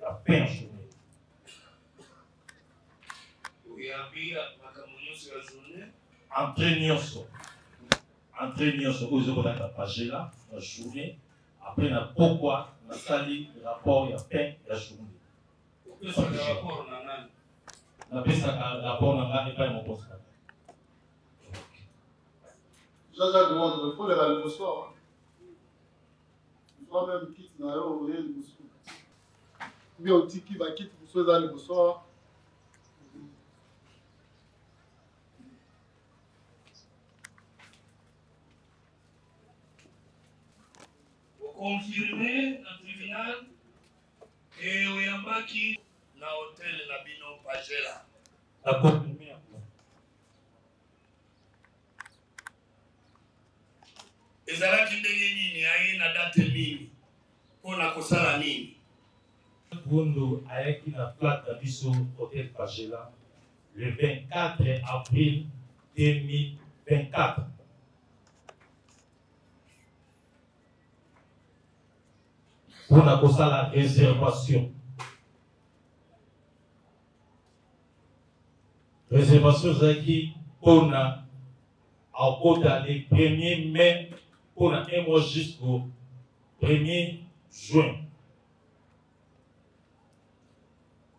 ya pain ya journée. Entrée nyonso oyo ezokolaka pagela na journée après na pokwa nasali rapport ya pain ya journée. Napesaka rapport na ngai epai mokonzi na ngai. Jean-Jacques demande, il faut les rallumer le soir. Il faut même quitter dans le mais au tiki va quitter pour se aller le soir. Confirmé dans le tribunal et Oyambaki na hôtel na bino Pagela. La confirmé. Ezalaki ndenge nini aye na date nini pona kosala nini? Bondo ayaki na plate na biso hôtel Pagela le 24 avril 2024. Pour a posé la réservation. Réservation, c'est qui on a les 1er mai, on a un mois jusqu'au 1er juin.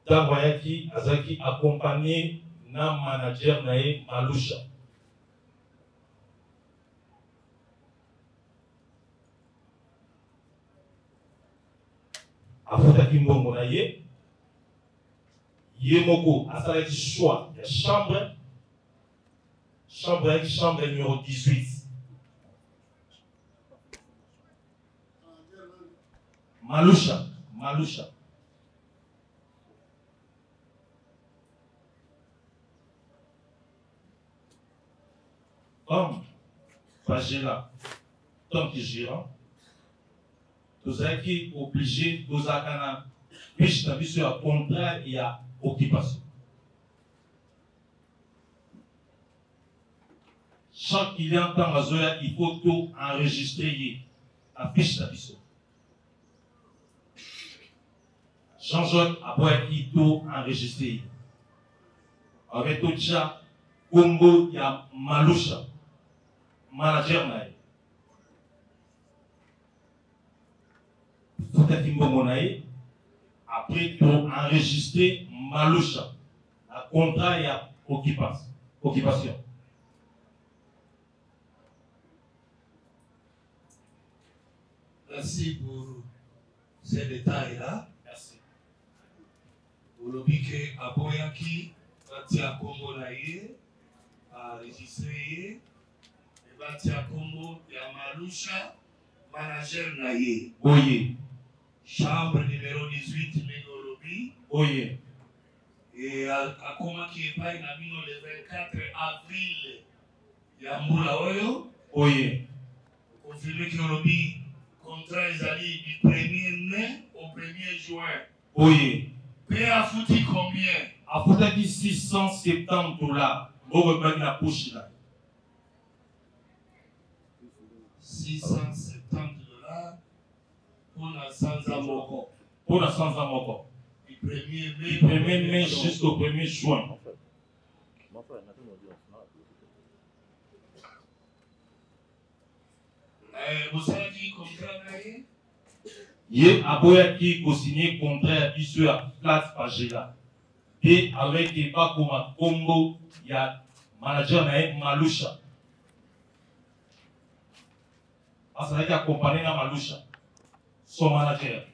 Taboyaki Azaki accompagné na manager nae Malusha. Afutaki mbongo na ye moko asalaki choix ya chambre numéro 18 Malusha comme Pagela tant que gérant nous sommes obligés de nous avoir un contrat et à occupation. Chaque client dans la zone, il faut tout enregistrer la fiche d'habitude. Jean-Jacques a beau tout enregistrer. Avec tout ça, Congo, il y a Malusha, manager naï. Après pour enregistrer Malusha, la contrat et occupation. Merci pour ces détails-là. Merci. Pour le piquet à Boyaki, Batia Congo Naye, à enregistrer, et Batia Congo, Malusha, manager Naye. Oui. Chambre numéro 18, Megolobi. Oui. Et à comment qui est pas le 24 avril, Yambula Oyo. Oui. Confirmé que Lobi, contrat est allé du 1er mai au 1er juin. Oui. Paye à foutu combien? À foutu $670. Bon, reprendre la poche là. $670 pour la Sanzamoko. Pour la Sanzamoko. Du 1er mai jusqu'au 1er juin. Vous avez dit contrat naïe? Yé aboyaki ko signé contrat ici à place Pagela. Et avec des pas comme Congo, il y a manager naïe Malusha. Parce qu'il a accompagné na Malusha, son manager.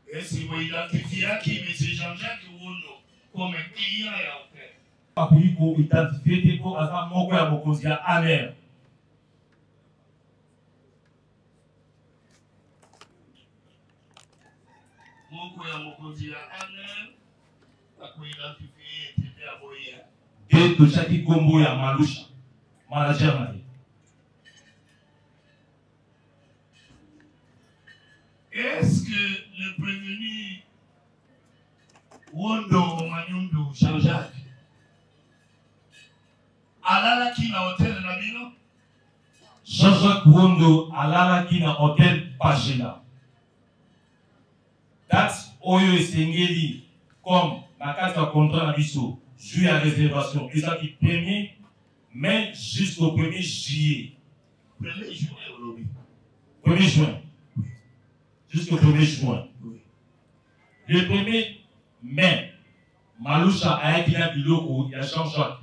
Et si vous identifiez qui M. Jean-Jacques Wondo comme client et en fait. Puis pour identifier pour avoir mon coeur mon conseiller amer. Mon coeur mon conseiller amer. Pour identifier était à Boya. Et de chaque combo ya Malusha, manager naïe. Est-ce que le prévenu Wondo Manyundu Jean-Jacques alala qui na hôtel Nabino? Jean-Jacques Wondo alala qui na hôtel Pagela. date oyo esengeli comme na kati ya contrat na biso jour ya réservation ezalaki 1er mai jusqu'au 1er juillet. 1er juin, 1er juin. Jusqu'au 1er juin. oui. Le 1er mai, Malusha a quitté le bureau, il y a Jean-Jacques.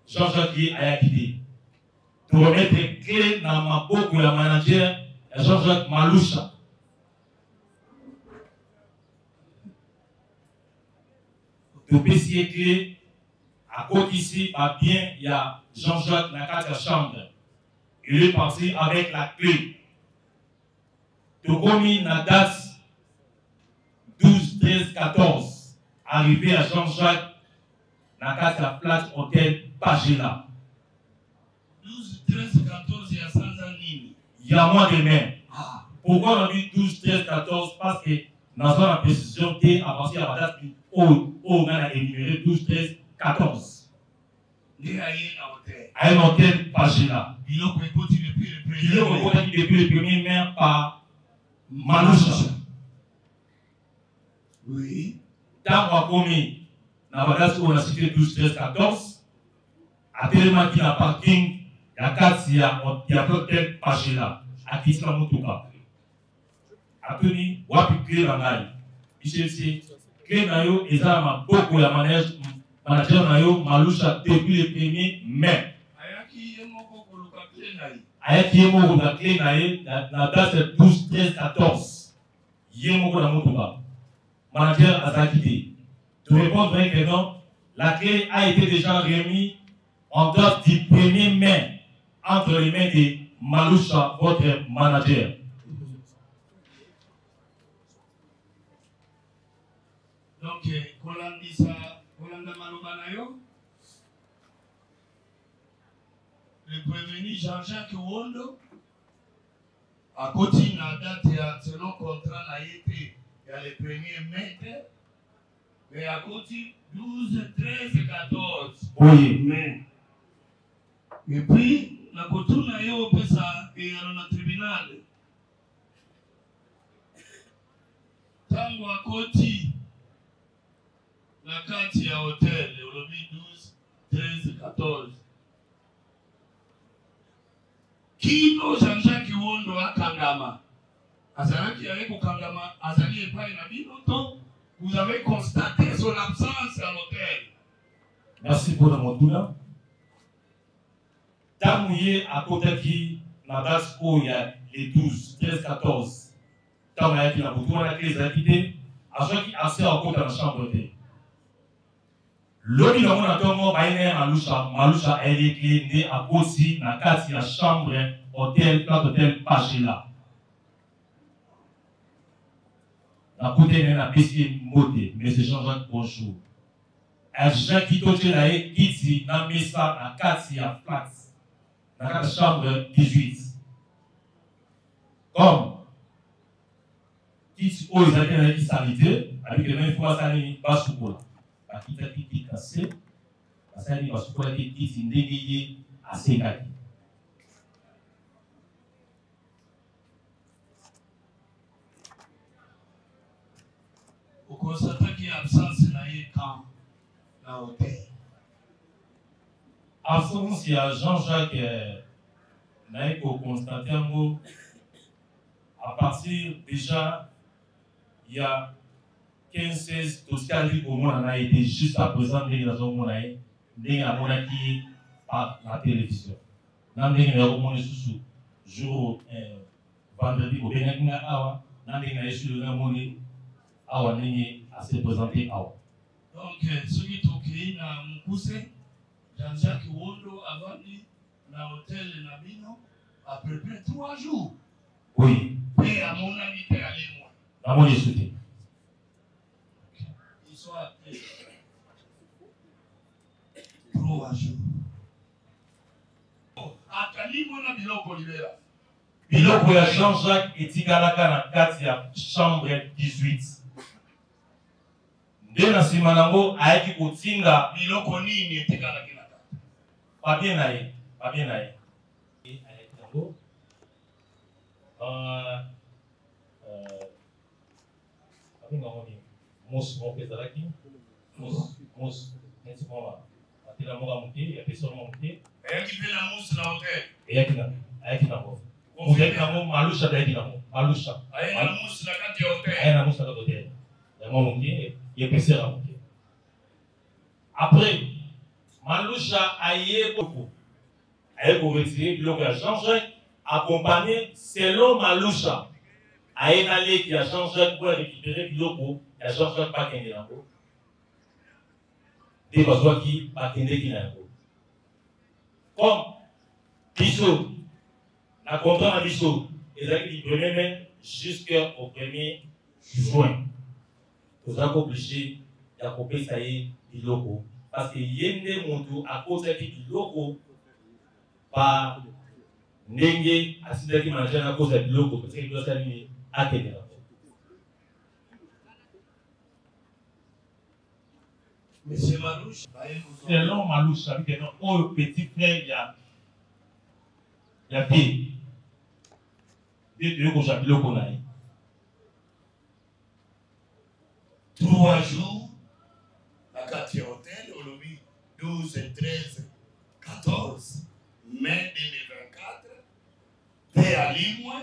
Jean-Jacques qui a quitté. Pour remettre clé dans ma boîte pour la manager, il y a Jean-Jacques Malusha. Pour payer clé, à côté ici, bien, il y a Jean-Jacques dans la chambre. Il est parti avec la clé. Donc, comme il a date 12, 13, 14, arrivé à Jean-Jacques, dans la place hôtel Pagela. 12, 13, 14, il y a 100 ans. Il y a moins de mains. Pourquoi on a dit 12, 13, 14? Parce que dans la précision, tu à partir de la date où on a énuméré 12, 13, 14. Il y a un hôtel Pagela. Il a depuis le 1er mai par Malusha. Oui. Tant qu'on a commis, on a cité 12, 13, 14. À tellement qu'il y a un parking, il y a 4, il y a un hôtel Pagela. À qui ça nous touche. À Tony, ou à puis clé dans l'ail. Michel, c'est clé dans l'ail, et ça m'a beaucoup la manager dans l'ail, Malusha depuis le 1er mai. Ayaki yemo ko na clé na ye na date 12, 13, 14. Yemo ko na motoba. Manager a quitté. De répondre que non, la clé a été déjà remise en date du 1er mai entre les mains de Malusha, votre manager. Donc, Kolanda Malobanayo, le prévenu Jean-Jacques Wondo, à côté de la date, selon contrat, il y a le 1er mai, mais à côté 12, 13, 14. Oui. Mais, et puis, la coutume est au PESA et dans le tribunal. Tango à côté, la carte à hôtel, le lobby 12, 13, 14. Kino Jean-Jacques Wondo à Kangama. Azalaki avec Kangama, Azali et pas Nabi, vous avez constaté son absence à l'hôtel. Merci pour la monture. Tamouye à côté qui n'a date où il y a les 12, 13, 14. Tamouye qui n'a pas tout les acquittés. À ceux qui assurent à côté de la chambre d'hôtel. L'homme qui a dit Malusha elle est née à côté de la chambre hôtel, place hôtel Pagela. La côté de la piscine moté, mais c'est Jean-Jacques bonjour. Un gens qui toche là et qui dit dans messa na kati ya flat. Dans la chambre 18. Comme qui aux Italiens qui sanité avec les mêmes fois ça ni basukola. Ba qui cassé. Ça ni basukola qui dit ndengeye asengaki. Au constater qu'il y a absence quand la hôtel. Absence, il y a Jean-Jacques Naïk au constaté un mot. À partir déjà, il y a 15-16 Toscali au monde a été juste à présent dans un monde qui par la télévision. Dans les monde sous jour vendredi au Bénin Awa, dans les sur le monde Awa n'est à se présenter Awa. Donc, ceux qui sont créés dans Moukousé, Jean-Jacques Wondo avant dans l'hôtel Nabino, à peu près 3 jours. Oui. Et à mon avis, à l'émois. À mon échouté. Il soit 3 jours. À Kalimo, on a Biloko Libera. Biloko ya Jean-Jacques et Tigalaka na kati ya chambre 18. Nde na sima nango ayaki kotinga biloko nini etikala kinaka. Pas bien naïe. Et ayaki nango. abenga ngoni mos mo kezalaki mos neti mwa atela moka muke ya peso mo muke ayaki pe na musu na hotel ayaki na mo ayaki na mo malusha ayaki na mo malusha aye na musu na kati ya hotel aye na musu na kati ya hotel ya mo muke ya peso ya muke après malusha aye beaucoup aye ko retirer biloko ya Jean-Jacques accompagné selon malusha aye na leki ya Jean-Jacques pour récupérer biloko ya Jean-Jacques bakende nango te bazwaki bakendeki na yango comme biso na contrat na biso ezalaki du 1er mai jusqu'au 1er juin tozalaki obligé ya kopesa ye biloko parce que ye nde motu akozaki biloko pa ndenge asilaki manager na koza biloko parce que biloko nini akende nango. Monsieur Malouche, selon Malouche, ça veut dire oh petit frère il y a pied. Dieu te dit que biloko na ye. 3 jours, la kati ya hotel, au lobby 12, 13, 14 mai 2024, pe alimwe,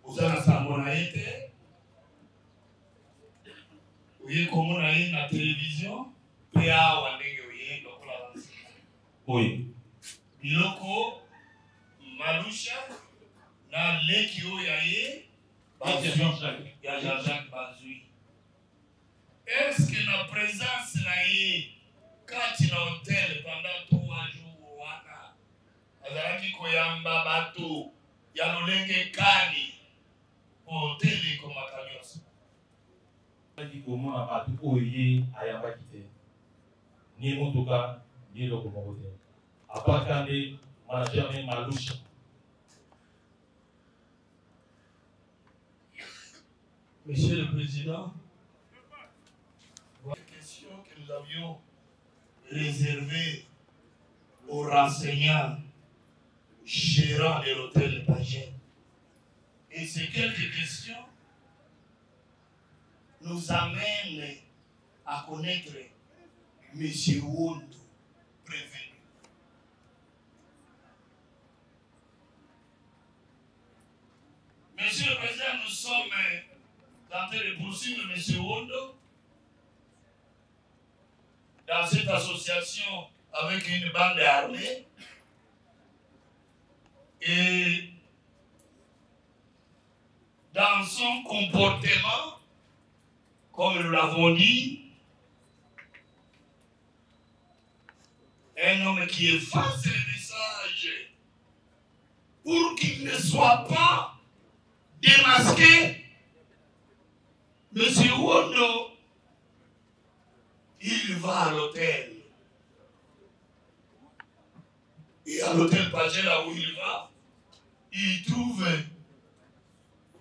uzana samona yete, uye komona ye na télévision, pe awa ndenge uye lokola wansi. Oui. Biloko, Malusha, na leki oya ye, ya Jean-Jacques Bazui. Est-ce que la présence na ye kati na hotel pendant 3 jours wana azalaki koyamba bato ya lolenge kani hotel ekomaka nyonso Azalaki komona bato oyo ye ayambaki te ni motuka ni eloko moko te apaka nde manager ne Malusha. Monsieur le Président, les questions que nous avions réservées aux renseignants gérants de l'hôtel Pagé. Et ces quelques questions nous amènent à connaître M. Wondo, prévenu. Monsieur le Président, nous sommes en train de poursuivre M. Wondo dans cette association avec une bande armée et dans son comportement, comme nous l'avons dit, un homme qui efface le message pour qu'il ne soit pas démasqué. Monsieur Wondo, il va à l'hôtel. Et à l'hôtel Pagé, là où il va, il trouve,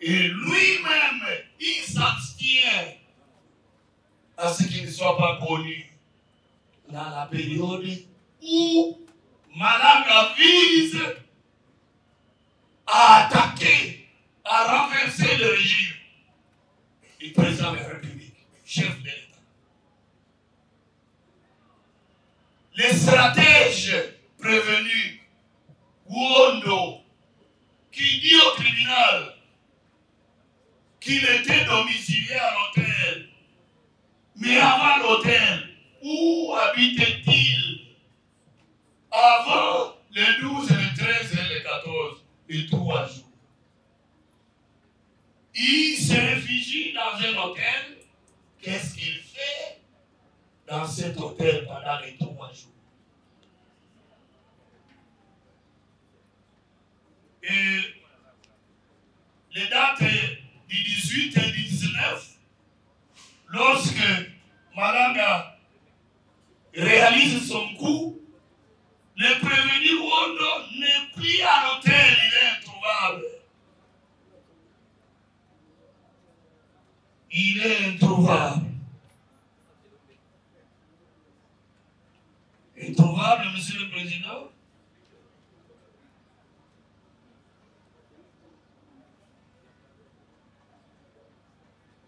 et lui-même, il s'abstient à ce qu'il ne soit pas connu dans la période où Malanga vise à attaquer, à renverser le régime du président de la République, chef de l'État. Les stratèges prévenus, Wondo, qui dit au tribunal qu'il était domicilié à l'hôtel, mais avant l'hôtel, où habitait-il avant le 12, le 13 et le 14, les 3 jours? Il se réfugie dans un hôtel. Qu'est-ce qu'il fait dans cet hôtel pendant les 3 jours? Et les dates du 18 et du 19, lorsque Malanga réalise son coup, le prévenu Wondo n'est plus à l'hôtel, il est introuvable. Il est introuvable. Introuvable, Monsieur le Président?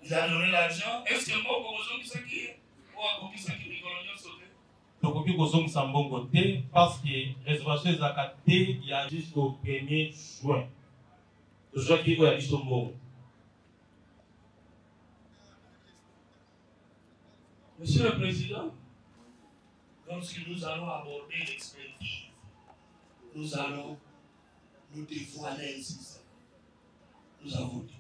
Il a donné l'argent. Est-ce que moi, Bobozo Kisaki ou à Kisaki Nicolonion sauté? Donc, il faut que ça bon côté parce que réservation est à il y a jusqu'au 1er juin. Je crois qu'il y a juste au mot. Monsieur le Président, lorsque nous allons aborder l'expertise, nous allons nous dévoiler ainsi. Nous avons dit.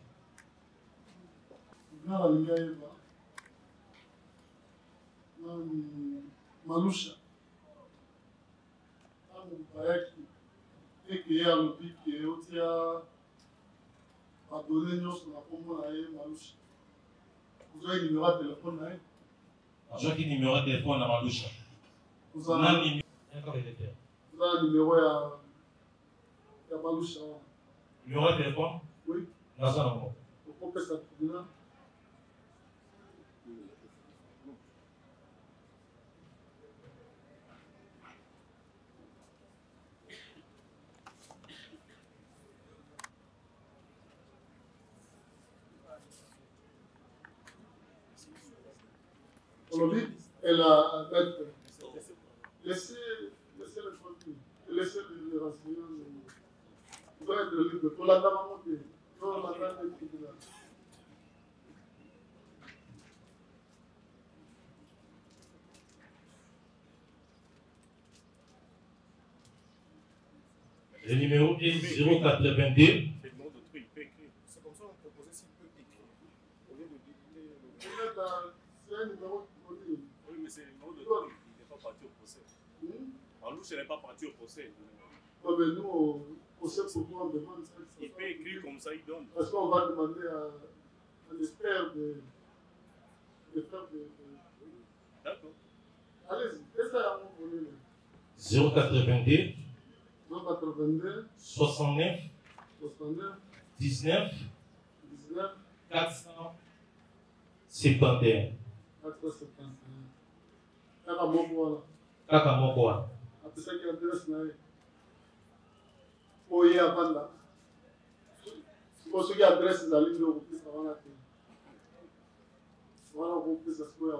Malusha bayaki eke ya lobiki otia adonné nyonso na kombo na ye Malusha. Ozwaki numéro ya telefone na ye? Azwaki numéro ya telefone na Malusha. Oza na numéro ya Malusha wana? Numéro ya telefone? Oui. Naza nango. Okopesa tribunal? Elle a laissé le tranquille, laissez les renseignements. Il doit être libre. Pour la dame à monter, pour la dame de tribunal. Le numéro est 082. C'est comme ça qu'on proposait s'il peut écrire. Au lieu de dire. C'est un numéro. Oui, mais c'est le numéro de truc. Il n'est pas parti au procès. En louche, il n'est pas parti au procès. Non, mais nous, au procès, pour nous, on demande ça. Il peut écrire comme ça, il donne. Parce qu'on va demander à l'expert de faire des. D'accord. Allez-y, qu'est-ce que ça a montré? 082 082 69 69 19 19 471. 471. Kaka moko wana. Kaka moko wana. Apesaki adresse na ye. Oye avanda. Soki adresse ezali nde okopesa wana te. Wana okopesa sikoyo ya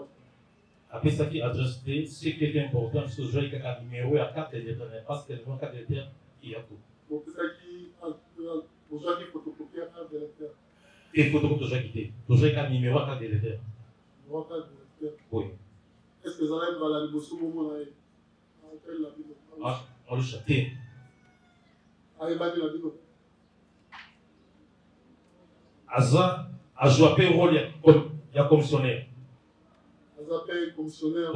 apesaki adresse te, ce qui est important, parce que je vais un numéro à 4 lettres, parce que le numéro 4 lettres, il y a tout. Et photocopie toujours quitté. Toujours un numéro à 4 lettres. Oui. Est-ce que ça arrive à la négociation au moment où ah, on le châtait. Aza a joué un rôle, il y a commissionnaire. Commissionnaire.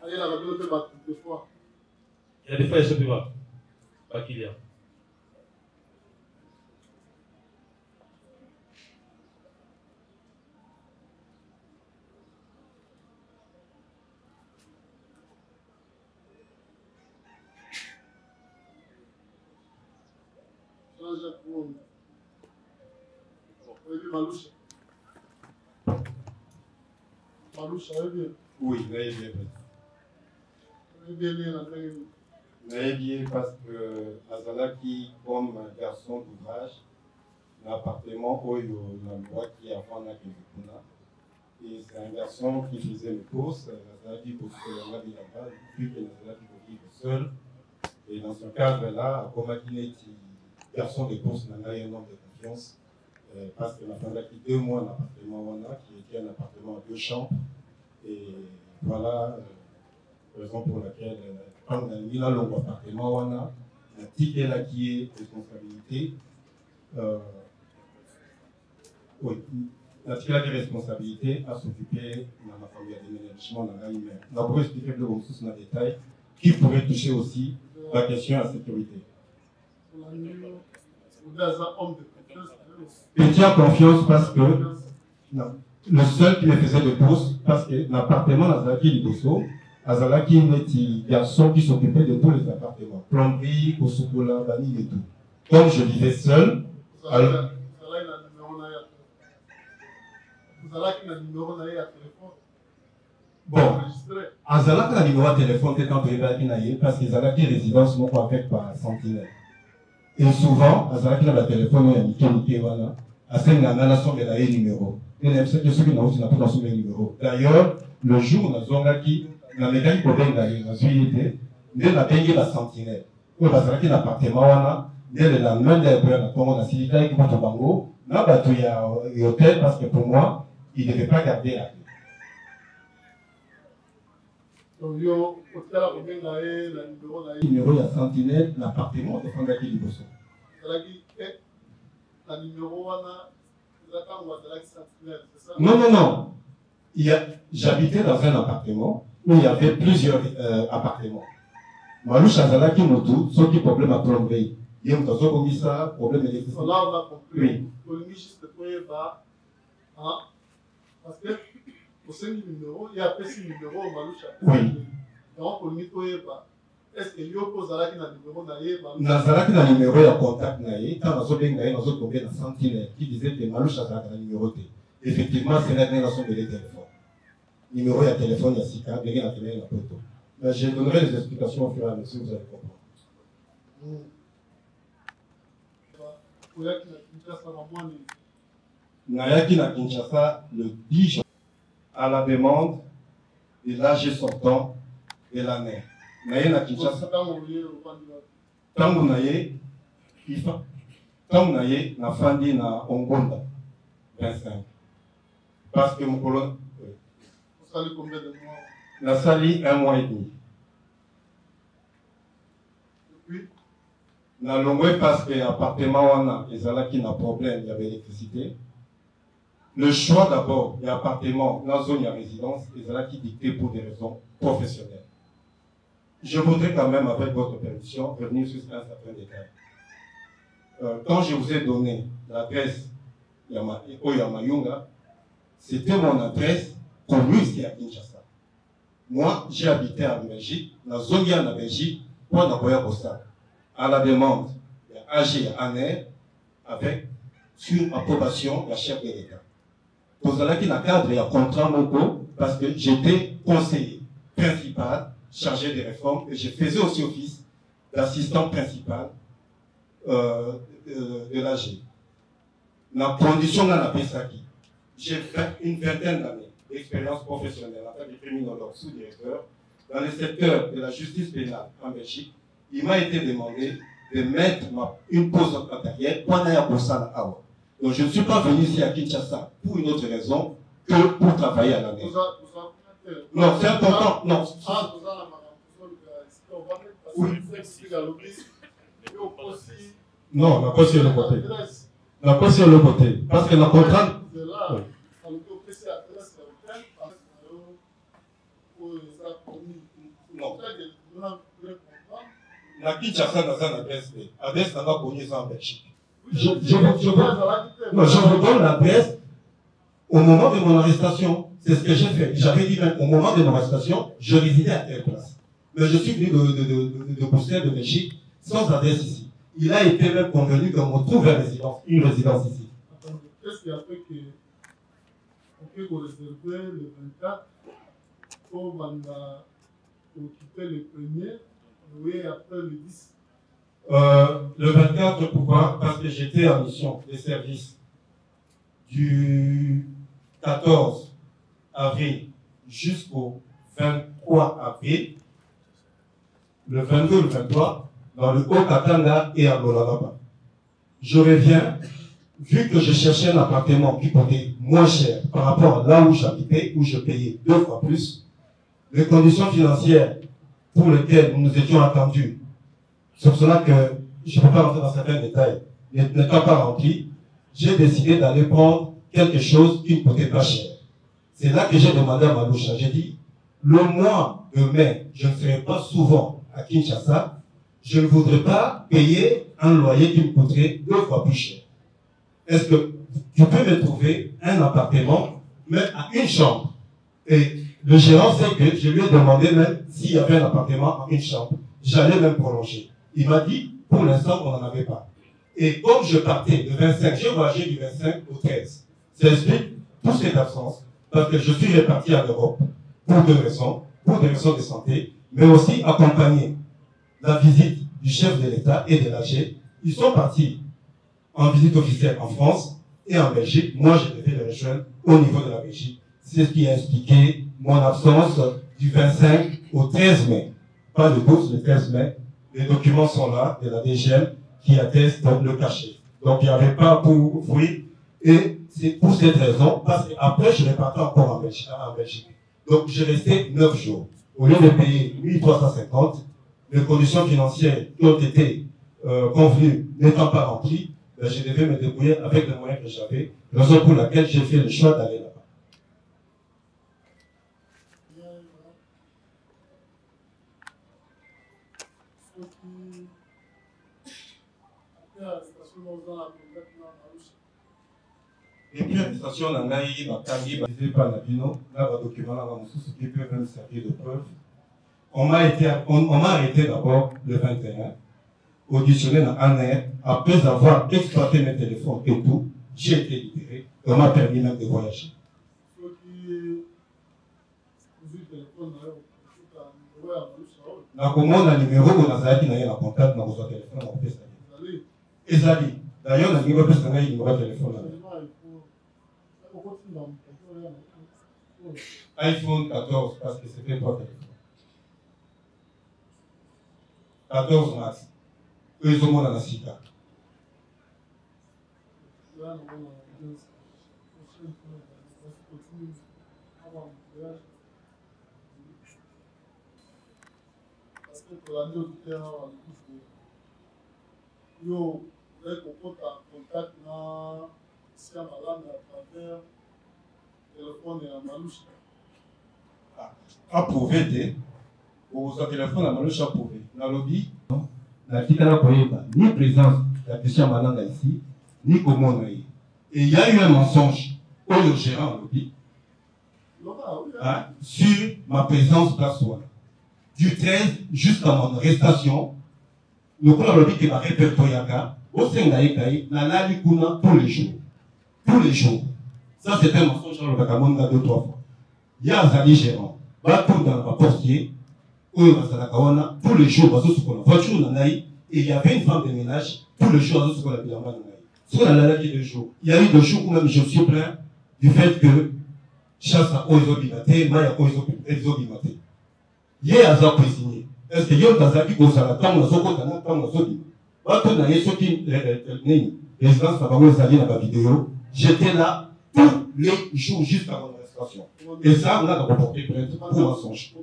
Il y a des fois, il se peut pas qu'il y a. Maloucha. Maloucha, oui, bien. Bien parce que Azalaki, comme garçon d'ouvrage, l'appartement où il y a un endroit qui est avant la Kézikuna. Et c'est un garçon qui faisait les courses, Azalaki pour que la vie là-bas, puis que Azalaki pour vivre seul. Et dans ce cadre-là, comme il garçon de courses, il a un homme de confiance. Parce que la femme a quitté 2 mois l'appartement qui était un appartement à 2 chambres. Et voilà la raison pour laquelle, quand on a mis là l'appartement, on a un ticket là qui est responsabilité. Oui, la ticket là qui est responsabilité à s'occuper dans ma famille de déménagement dans la humaine. On pourrait expliquer plus dans le détail qui pourrait toucher aussi la question à la sécurité. Je tiens confiance parce que non, le seul qui me faisait de courses, parce que l'appartement d'Azalaki Liboso, Azalaki est un garçon qui s'occupait de tous les appartements. Plomberie, Kosukola, Bani et tout. Comme je vivais seul, alors. Bon, Azalaki a numéro de téléphone quand tu es parce que Azalaki résidence non avec par Sentinelle. Et souvent, à Zalaki, la téléphone, il y a Nike, voilà. À ce moment-là, on a son numéro. Et les ceux qui n'ont pas son numéro. D'ailleurs, le jour où on a dit, la mécanique pour venir dans la suite, on a payé la sentinelle. Pour la Zalaki, l'appartement, dès le lendemain, on a signé qui va au bango. Là, il y a un hôtel parce que pour moi, il ne devait pas garder la clé. Donc, il y a le numéro, il y a sentinelle, l'appartement de Fandaki Liboso. Le numéro, non, non, non. J'habitais dans un appartement où il y avait plusieurs appartements. Malouche Azalaki Motu, ceux qui problème à plomberie. Il y a un problème d'électricité. Là, on a compris. Oui. Parce que, au sein du numéro, il y a un numéro, Malouche. Oui. Donc, on n'y peut pas. Est-ce que Yoko Zalaki n'a numéro naïe? Nazalaki n'a numéro de contact naïe. Quand on a bien naïe, on a tombé dans sentinelle qui disait que Malouche Azalaki n'a numéro T. Effectivement, c'est la génération de téléphone. Numéro de téléphone, il y a 6 cas, bien la télé, il y a photo. Mais je donnerai les explications au fur et à mesure, vous allez comprendre. Nayaki na Kinshasa le 10 janvier à la demande de l'âge sortant de l'année. Naye na Kinshasa. Tangu naye, tangu naye na fandi na Ongonda 25. Parce que mon colonne. Vous savez combien de mois? La sali 1 mois et demi. Depuis? Na longwe parce que l'appartement wana ezalaki na problème, il y avait l'électricité. Le choix d'abord de l'appartement dans la zone de résidence ezalaki dicté pour des raisons professionnelles. Je voudrais quand même, avec votre permission, revenir sur un certain détail. Quand je vous ai donné l'adresse Yamayunga, c'était mon adresse connue ici à Kinshasa. Moi, j'ai habité en Belgique, dans la zone de Belgique, pour d'abord Bossa. À la demande, il y a AG ANER, avec, sur approbation, la chef de l'État. Pour cela qu'il y a un cadre, il y a un contrat moko, parce que j'étais conseiller principal, chargé des réformes, et je faisais aussi office d'assistant principal de l'AG. La condition dans la PSAKI, j'ai fait une vingtaine d'années d'expérience professionnelle en tant que criminologue sous-directeur dans le secteur de la justice pénale en Belgique. Il m'a été demandé de mettre une pause matérielle pour aller à Bossana Awa. Donc je ne suis pas venu ici à Kinshasa pour une autre raison que pour travailler à l'année. Non, c'est important. Non. Oui. Non, la cause est le côté. La cause est le côté. Parce que la contrainte. Non. La Kinshasa n'a pas d'adresse. L'adresse n'a pas connu ça en Belgique. Je vous donne l'adresse au moment de mon arrestation. C'est ce que j'ai fait. J'avais dit même au moment de mon arrestation, je résidais à telle place. Mais je suis venu de Bruxelles, de Belgique, sans adresse ici. Il a été même convenu qu'on trouve une résidence ici. Qu'est-ce qui a fait qu'on réservait le 24 pour occuper le 1er, oui, après le 10? Le 24, pourquoi? Parce que j'étais en mission de service du 14 avril jusqu'au 23 avril, le 22 et le 23, dans le Haut-Katanga et à Bolalaba. Je reviens, vu que je cherchais un appartement qui coûtait moins cher par rapport à là où j'habitais, où je payais 2 fois plus, les conditions financières pour lesquelles nous nous étions attendus, c'est pour cela que je ne peux pas rentrer dans certains détails, n'étant pas rempli, j'ai décidé d'aller prendre quelque chose qui ne coûtait pas cher. C'est là que j'ai demandé à Maloucha, j'ai dit, le mois de mai, je ne serai pas souvent à Kinshasa, je ne voudrais pas payer un loyer qui me coûterait 2 fois plus cher. Est-ce que tu peux me trouver un appartement, mais à une chambre? Et le gérant sait que je lui ai demandé même s'il y avait un appartement à une chambre. J'allais même prolonger. Il m'a dit, pour l'instant, on n'en avait pas. Et comme je partais le 25, j'ai voyagé du 25 au 13. Ça explique toute cette absence, parce que je suis réparti en Europe pour 2 raisons, pour des raisons de santé, mais aussi accompagner la visite du chef de l'État et de l'AG. Ils sont partis en visite officielle en France et en Belgique. Moi, j'ai devais les rejoindre au niveau de la Belgique. C'est ce qui a expliqué mon absence du 25 au 13 mai. Pas le 12, le 13 mai. Les documents sont là, de la DGM, qui attestent le cachet. Donc, il n'y avait pas pour fuir. Et c'est pour cette raison, parce qu'après, je repartais encore en Belgique. Donc, j'ai resté 9 jours. Au lieu de payer 1350, les conditions financières qui ont été convenues n'étant pas remplies, ben, je devais me débrouiller avec les moyens que j'avais, raison pour laquelle j'ai fait le choix d'aller là-bas. Et puis, l'administration n'a pas eu par la Bino, là, le document, là, qui peut même servir de preuve. On m'a arrêté d'abord le 21, auditionné dans un air, après avoir exploité mes téléphones et tout, j'ai été libéré, et on m'a permis même de voyager. Nakomona numéro on a zaki na yena contact na ko téléphone na pesa. Ezali. D'ailleurs na numéro pesa na numéro de téléphone. iPhone 14 parce que c'était pas téléphone. 14 Max. Ils ont mon sika. L'année au terrain, yo, vous avez contact dans si à Malane à travers téléphone et à Malouche. Approuvé, au téléphone à Malouche approuvé. Dans le lobby, la Tikala Koyeba, ni présence de la question Malanga ici, ni comment Et il y a eu un mensonge au gérant au lobby sur ma présence place Ouana. Du 13 jusqu'à mon arrestation, le coup lobby qui m'a répertorié au Sengaïkaï, n'a Kuna tous les jours. Tous les jours. Ça, c'est un mensonge dans le Bakamonga 2-3 fois. Il y a un Zali gérant, tout dans le portier, tous les jours, voiture et il y avait une femme de ménage, tous les jours, ce qu'on a dit jours. Il y a eu 2 jours où même je suis plein du fait que chasse à Ozobimaté, Maya Ozobimaté. Hier, à cuisinier. Est-ce que Yom Tazaki Gosala, tant on a soko, tant on a sobi. Quand on a eu ce qui résidence à Bamouezali dans la vidéo, j'étais là tous les jours jusqu'à mon arrestation. Et ça, on a reporté plainte pour mensonge.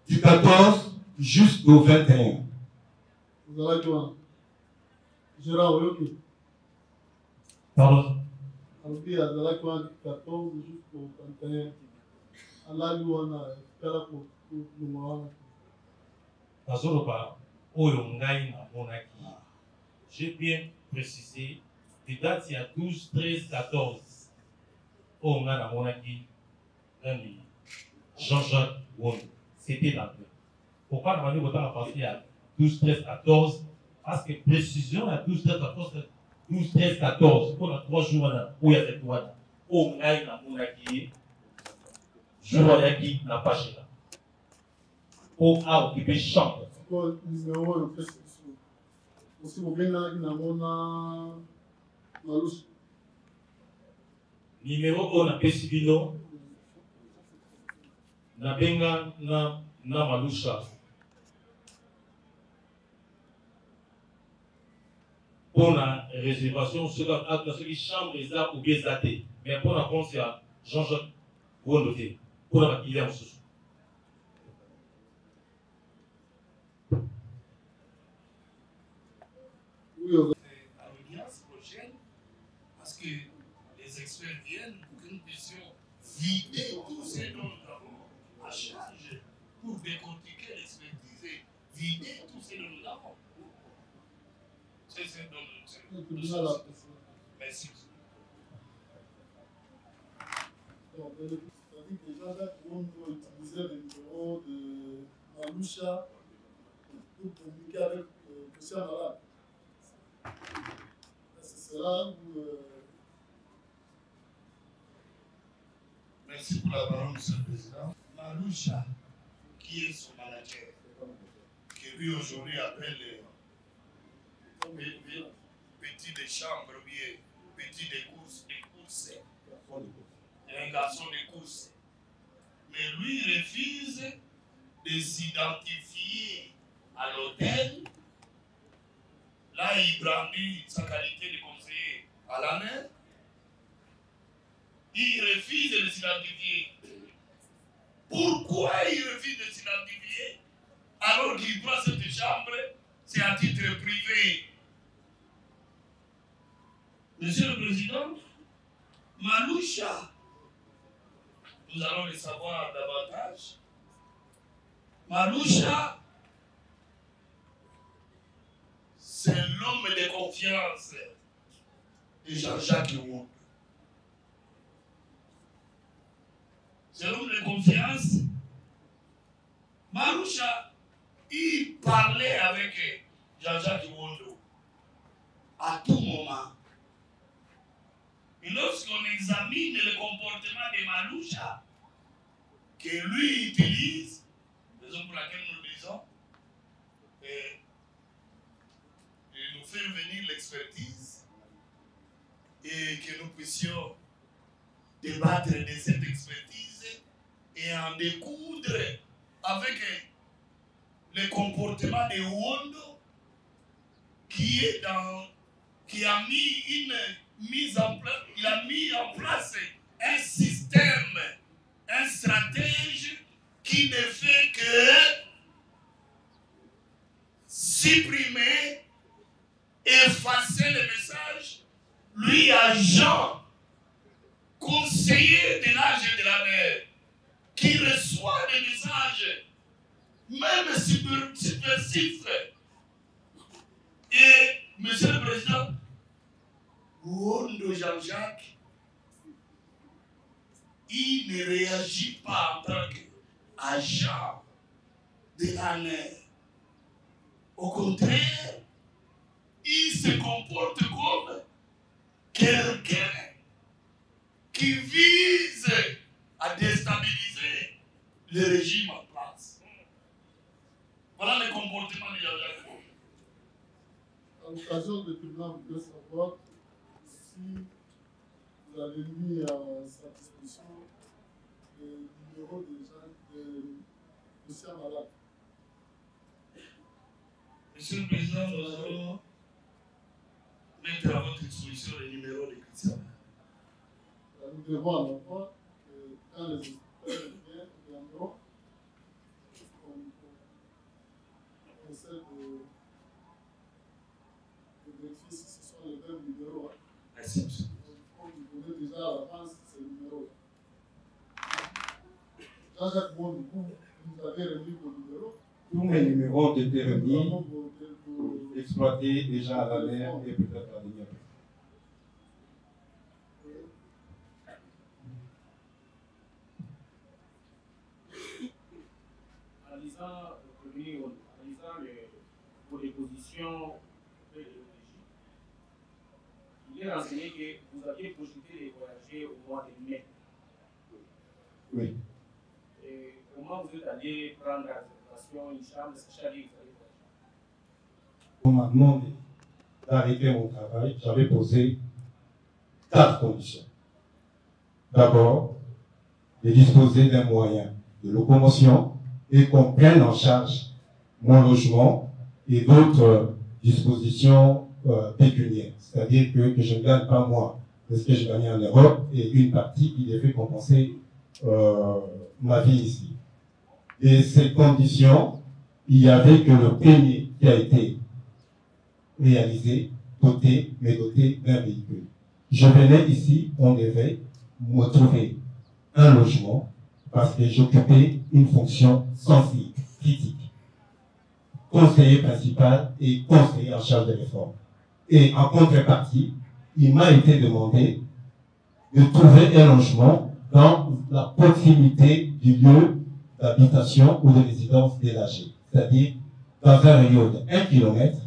Du 14 jusqu'au 21. Vous allez voir. Gérard, oui, Pardon. Alors, il y a du 14 jusqu'au 21. Allah lui on a fait la pour le moment. J'ai bien précisé, les dates il y a 12, 13, 14. On a la monarchie, Jean-Jacques Wondo. C'était la paix. Pourquoi la manière dont on a passé à 12, 13, 14? Parce que précision à 12, 13, 14, 12, 13, 14, on a 3 jours où il y a cette loi. On a la monarchie, je vois qui n'a pas chez là. On a occupé chambre. Numéro aussi vous venez là numéro on a pesibino na benga na malusha pour la réservation sur la chambre et ça ou bien daté mais pour la réponse à Jean-Jacques Wondoté pour la il est en sous. À l'audience prochaine, parce que les experts viennent pour que nous puissions vider tout ce dont nous avons à charge pour décortiquer l'expertise et vider tout ce dont nous avons. C'est ce dont nous sommes. Merci. Donc, c'est-à-dire que Jean-Jacques Wondo utilisait le numéro de Maloucha pour communiquer avec M. Malade. C'est cela où. Merci pour la parole, Monsieur le Président. Maloucha, qui est son manager, qui lui aujourd'hui appelle petit de chambre, bien, petit de course, un garçon de course. Mais lui refuse de s'identifier à l'hôtel. Là, il brandit sa qualité de conseiller à la main. Il refuse de s'identifier. Pourquoi il refuse de s'identifier alors qu'il prend cette chambre? C'est à titre privé. Monsieur le Président, Maloucha, nous allons le savoir davantage. Maloucha, c'est l'homme de confiance de Jean-Jacques Wond. C'est l'homme de confiance. Maloucha, il parlait avec Jean-Jacques Wondo à tout moment. Et lorsqu'on examine le comportement de Maloucha, que lui utilise, raison pour laquelle nous le disons, et nous faire venir l'expertise et que nous puissions débattre de cette expertise et en découdre avec le comportement de Wondo qui a mis en place un système, un stratège qui ne fait que supprimer, effacer le message, lui agent conseiller de l'âge de la mer, qui reçoit des messages, même subversifs. Et, Monsieur le Président, Wondo Jean-Jacques, il ne réagit pas en tant qu'agent de la mer. Au contraire, il se comporte comme quelqu'un qui vise à déstabiliser le régime en place. Voilà le comportement de Jean-Jacques. À l'occasion du tribunal, vous devez savoir si vous avez mis à sa disposition le numéro de Christian Malade. Monsieur le Président, nous allons mettre à votre disposition le numéro de Christian Malade. Nous devons à l'enfant que quand les experts viendront, on essaie de vérifier si ce sont les mêmes numéros. Merci, monsieur. On vous donner déjà à l'avance ces numéros. Jean-Jacques Wond, vous avez remis vos numéros. Tous mes numéros ont été remis pour exploiter déjà à la mer et peut-être à venir. En lisant vos dépositions de l'OTJ, il est renseigné que vous aviez projeté de voyager au mois de mai. Oui. Et comment vous êtes allé prendre la réservation, une chambre, est-ce que vous allez voyager? On m'a demandé d'arrêter mon travail. J'avais posé 4 conditions. D'abord, de disposer d'un moyen de locomotion et qu'on prenne en charge mon logement et d'autres dispositions pécuniaires. C'est-à-dire que je ne gagne pas moi ce que je gagnais en Europe et une partie qui devait compenser ma vie ici. Et ces conditions, il y avait que le premier qui a été réalisé, doté d'un véhicule. Je venais ici, on devait me trouver un logement parce que j'occupais une fonction sensible, critique. Conseiller principal et conseiller en charge des réformes. Et en contrepartie, il m'a été demandé de trouver un logement dans la proximité du lieu d'habitation ou de résidence des âgés. C'est-à-dire dans un rayon de 1 km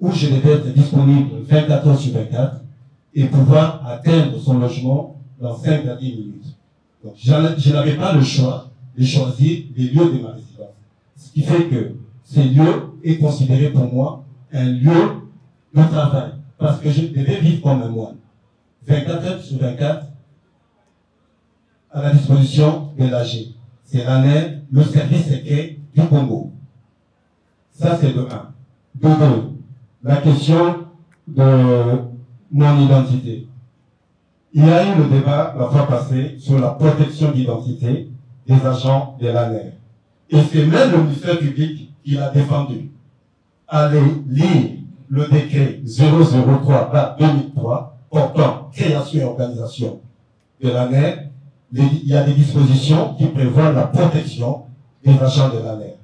où je devais être disponible 24 heures sur 24 et pouvoir atteindre son logement dans 5 à 10 minutes. Donc, je n'avais pas le choix de choisir les lieux de ma résidence. Ce qui fait que ces lieux est considéré pour moi un lieu de travail. Parce que je devais vivre comme un moine. 24 heures sur 24 à la disposition de l'AG. C'est l'ANER, le service secret du Congo. Ça, c'est de 1. De 2, la question de mon identité. Il y a eu le débat la fois passée sur la protection d'identité des agents de l'ANER. Et c'est même le ministère public qui l'a défendu. Allez lire le décret 003/2003 portant création et organisation de l'ANER. Il y a des dispositions qui prévoient la protection des agents de l'ANER.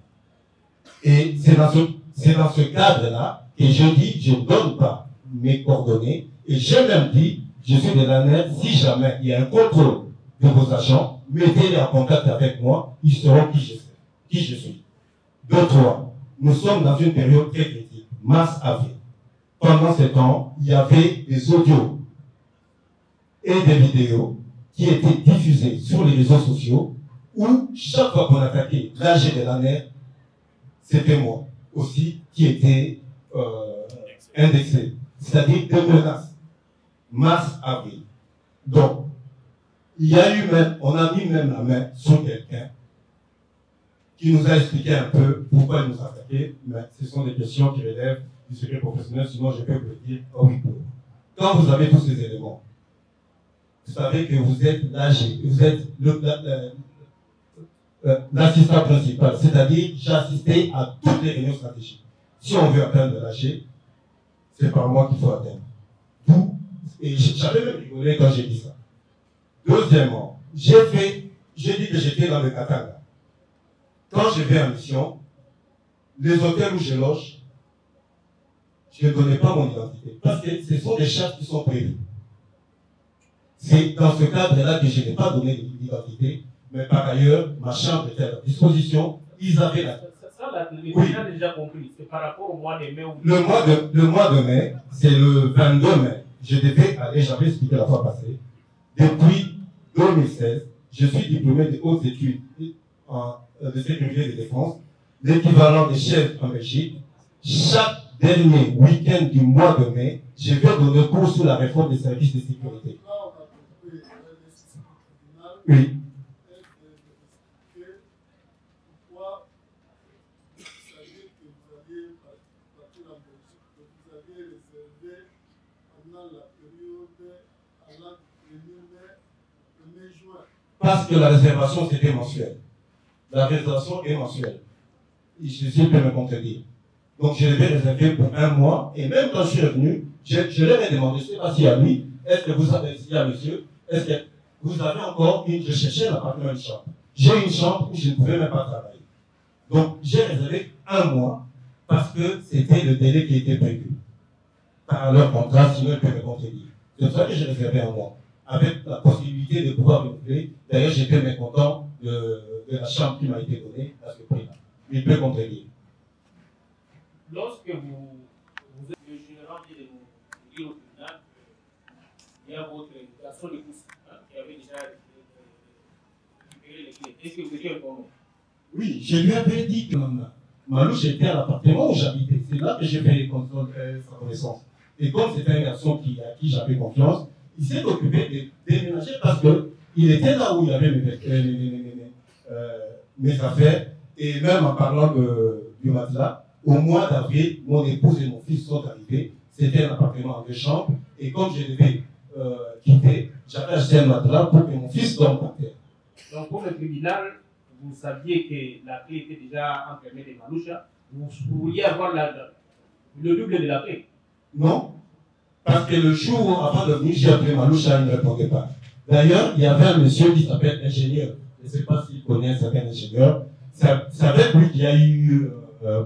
Et c'est dans ce cadre-là que je dis, je ne donne pas mes coordonnées, et j'ai même dit, je suis de l'ANER, si jamais il y a un contrôle de vos agents, mettez-les en contact avec moi, ils sauront qui je suis. 2, 3. Nous sommes dans une période très critique, mars-avril. Pendant ce temps, il y avait des audios et des vidéos qui étaient diffusés sur les réseaux sociaux, où chaque fois qu'on attaquait l'AG de l'ANER, c'était moi aussi qui était indexé. C'est-à-dire des menaces. Mars-avril. Donc, il y a eu même, on a mis même la main sur quelqu'un qui nous a expliqué un peu pourquoi il nous attaquait, mais ce sont des questions qui relèvent du secret professionnel, sinon je peux vous le dire au huis clos. Quand vous avez tous ces éléments, vous savez que vous êtes l'AG, vous êtes l'assistant principal, c'est-à-dire j'ai assisté à toutes les réunions stratégiques. Si on veut atteindre l'AG, c'est par moi qu'il faut atteindre. Et j'avais même rigolé quand j'ai dit ça. Deuxièmement, j'ai dit que j'étais dans le Katanga. Quand je vais en mission, les hôtels où je loge, je ne donnais pas mon identité. Parce que ce sont des charges qui sont prévues. C'est dans ce cadre-là que je n'ai pas donné l'identité, mais par ailleurs, ma chambre était à la disposition. Ils avaient la... Ça, les oui. a déjà compris. C'est par rapport au mois de mai. Le mois de mai, c'est le 22 mai. Je devais aller, j'avais expliqué la fois passée. Depuis 2016, je suis diplômé de hautes études de sécurité et de défense, l'équivalent des chefs en Belgique. Chaque dernier week-end du mois de mai, je vais donner cours sur la réforme des services de sécurité. Oui. Parce que la réservation, c'était mensuelle. La réservation est mensuelle. Je peux me contredire. Donc, je l'avais réservé pour 1 mois. Et même quand je suis revenu, je leur ai demandé, je ne sais pas si à lui, est-ce que vous avez dit à monsieur, est-ce que vous avez encore je cherchais un appartement, une chambre. J'ai une chambre où je ne pouvais même pas travailler. Donc, j'ai réservé 1 mois parce que c'était le délai qui était prévu par leur contrat, sinon ils peuvent me contredire. C'est pour ça que j'ai réservé 1 mois, avec la possibilité de pouvoir renouveler. D'ailleurs, j'étais mécontent de la chambre qui m'a été donnée à ce prix-là. Il peut contredire. Lorsque vous êtes le général de vous dire au tribunal, il y a votre garçon de pouce qui avait déjà récupéré les clés. Est-ce que vous étiez informé? Oui, je lui avais dit que Malouche était à l'appartement où j'habitais. C'est là que j'ai fait sa connaissance. Et comme c'était un garçon à qui j'avais confiance, il s'est occupé de déménager parce qu'il était là où il y avait mes affaires. Et même en parlant du matelas, au mois d'avril, mon épouse et mon fils sont arrivés. C'était un appartement en 2 chambres. Et comme je devais quitter, j'avais acheté un matelas pour que mon fils dorme par terre. Donc pour le tribunal, vous saviez que la clé était déjà enfermée de Maloucha. Vous vouliez avoir le double de la clé? Non. Parce que le jour avant de venir, j'ai appelé Maloucha, il ne répondait pas. D'ailleurs, il y avait un monsieur qui s'appelle ingénieur. Je ne sais pas s'il connaît un certain ingénieur. C'est avec lui qu'il y a eu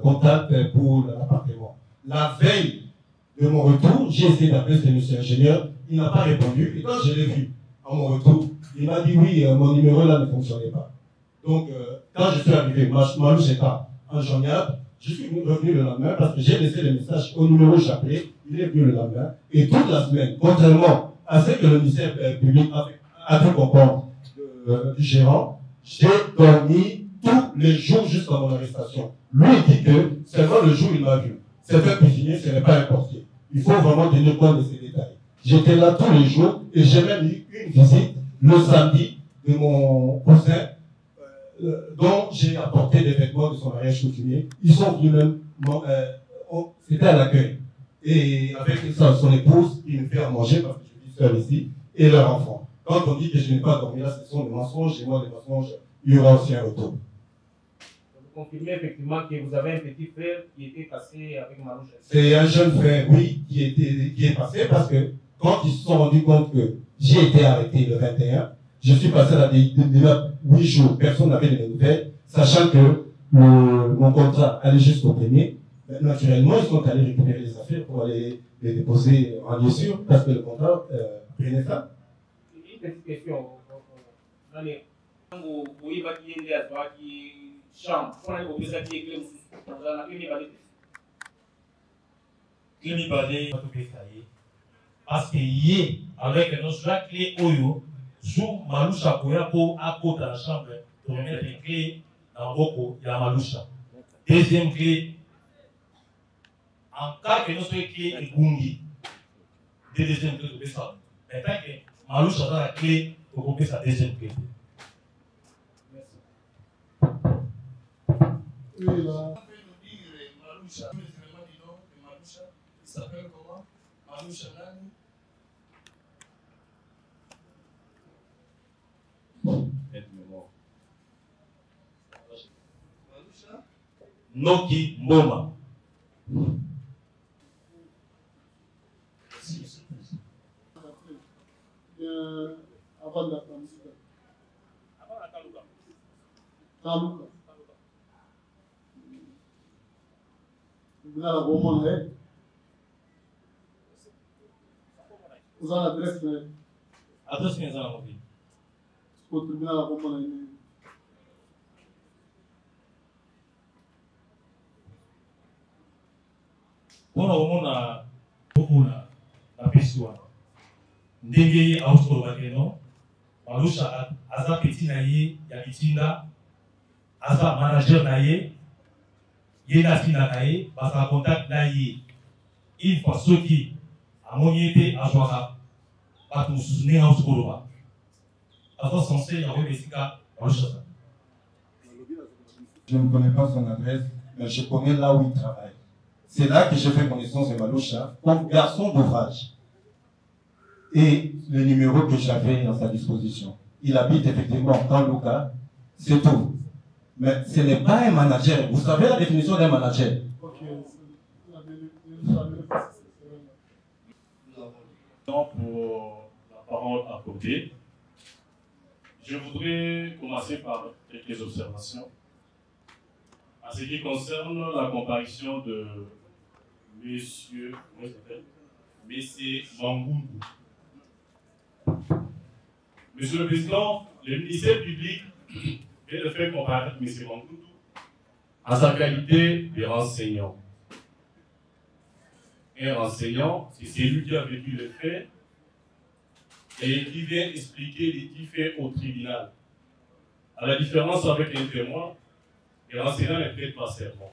contact pour l'appartement. La veille de mon retour, j'ai essayé d'appeler ce monsieur ingénieur. Il n'a pas répondu. Et quand je l'ai vu à mon retour, il m'a dit oui, mon numéro là ne fonctionnait pas. Donc, quand je suis arrivé, Malouche n'est pas enjoignable. Je suis revenu le lendemain parce que j'ai laissé le message au numéro que j'appelais. Il est venu le lendemain. Et toute la semaine, contrairement à ce que le ministère public a pu comprendre du gérant, j'ai dormi tous les jours jusqu'à mon arrestation. Lui, il dit que seulement le jour où il m'a vu. c'est un cuisinier, ce n'est pas un portier. Il faut vraiment tenir compte de ces détails. J'étais là tous les jours et j'ai même eu une visite le samedi de mon cousin dont j'ai apporté des vêtements de son mariage coutumier. Ils sont venus même, c'était à l'accueil. Et avec son épouse, il me fait à manger parce que je vis seul ici, et leur enfant. Quand on dit que je n'ai pas dormi là, ce sont des mensonges, et moi, des mensonges, il y aura aussi un retour. Vous confirmez effectivement que vous avez un petit frère qui était passé avec Maloucha. C'est un jeune frère, oui, qui est passé parce que quand ils se sont rendus compte que j'ai été arrêté le 21, je suis passé là déjà 8 jours, personne n'avait de nouvelles, sachant que mon contrat allait jusqu'au 1er. Naturellement, ils sont allés récupérer les affaires pour aller les déposer en lieu sûr, parce que le contrat prenait fin. Une petite question. Parce que hier, avec notre clé Oyo, jour Maloucha Koya pour à côté de la chambre pour mettre les clés dans Boko, il y a Maloucha. Deuxième clé, en cas que notre clé est Gungi, deuxième clé de ça. Mais tant que Maloucha a la clé, pour couper sa deuxième clé. Oui, là. Maloucha, il s'appelle comment? Maloucha Nani? Maloucha? Noki Mboma. Avant la transition. Avant la Kalouka. Kalouka. Vous avez la bonne main. Vous avez l'adresse. Adresse 15 ans, oui. Au tribunal, la bonne main. On a beaucoup de personnes. Ndenge auto bakeno Maloucha aza petit naye ya bitinda aza manager naye yena fina naye basa contact naye il faut ceux qui amoniete azwaka batu susune auto ba aza censé y avoir besika Maloucha. Je ne connais pas son adresse, mais je connais là où il travaille. C'est là que j'ai fait connaissance de Maloucha comme garçon d'ouvrage. Et le numéro que j'avais à sa disposition. Il habite effectivement dans Luka, c'est tout. Mais ce n'est pas un manager. Vous savez la définition d'un manager? Ok, Pour la parole à côté, je voudrais commencer par quelques observations. En ce qui concerne la comparution de Monsieur Mangoundou. Monsieur le Président, le ministère public vient de faire comparaître M. Mangoundou en sa qualité de renseignant. Un renseignant, c'est celui qui a vécu les faits et qui vient expliquer les faits au tribunal. À la différence avec un témoin, le renseignant ne prête pas serment.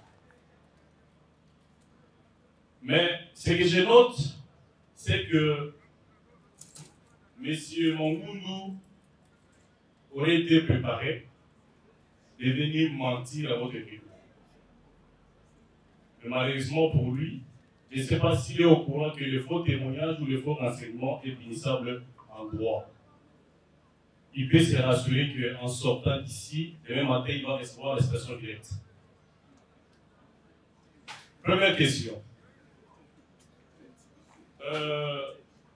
Mais ce que je note, c'est que M. Mangoundou aurait été préparé de venir mentir à votre tribunal. Mais malheureusement pour lui, je ne sais pas s'il est au courant que le faux témoignage ou le faux renseignement est punissable en droit. Il peut se rassurer qu'en sortant d'ici, demain matin, il va recevoir la station directe. Première question.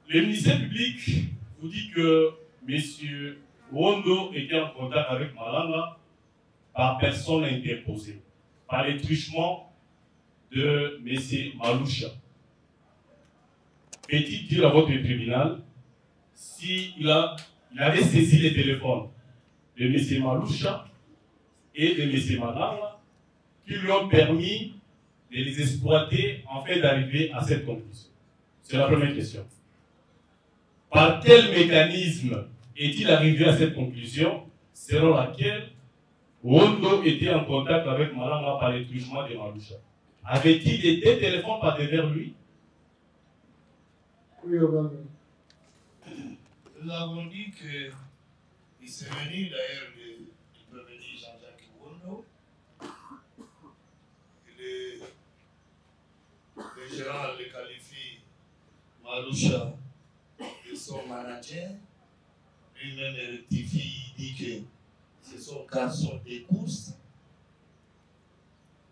Le ministère public vous dit que M. Wondo était en contact avec Malanga par personne interposée, par le truchement de M. Maloucha. Peut-il dire à votre tribunal s'il avait saisi les téléphones de M. Maloucha et de M. Malanga qui lui ont permis de les exploiter afin d'arriver à cette conclusion? C'est la première question. Par quel mécanisme est-il arrivé à cette conclusion selon laquelle Wondo était en contact avec Malanga par le truchement de Maloucha? avait-il des téléphones par devers lui? Oui, Obama. Nous avons dit qu'il s'est venu d'ailleurs du premier Jean-Jacques Wondo. Le gérant le qualifie Maloucha de son manager. Lui-même rectifie, il dit que c'est son garçon de course.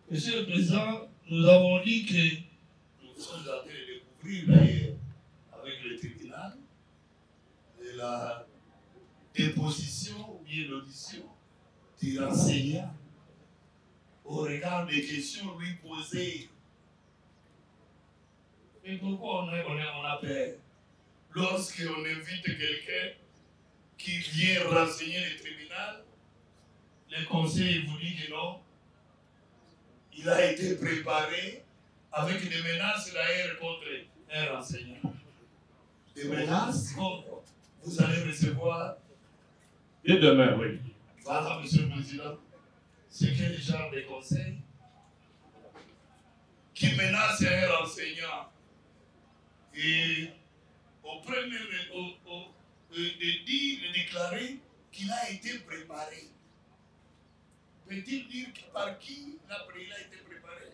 Monsieur le Président, nous avons dit que nous sommes en train de découvrir d'ailleurs avec le tribunal de la déposition ou bien l'audition du renseignant au regard des questions lui posées. Mais pourquoi on a peur? Lorsqu'on invite quelqu'un qui vient renseigner le tribunal, le conseil vous dit que non, il a été préparé avec des menaces d'ailleurs contre un renseignant. Des menaces contre vous allez recevoir. Dès demain, oui. Voilà, Monsieur le Président. C'est quel genre de conseil qui menace un renseignant et au premier de déclarer qu'il a été préparé. Peut-il dire par qui il a été préparé?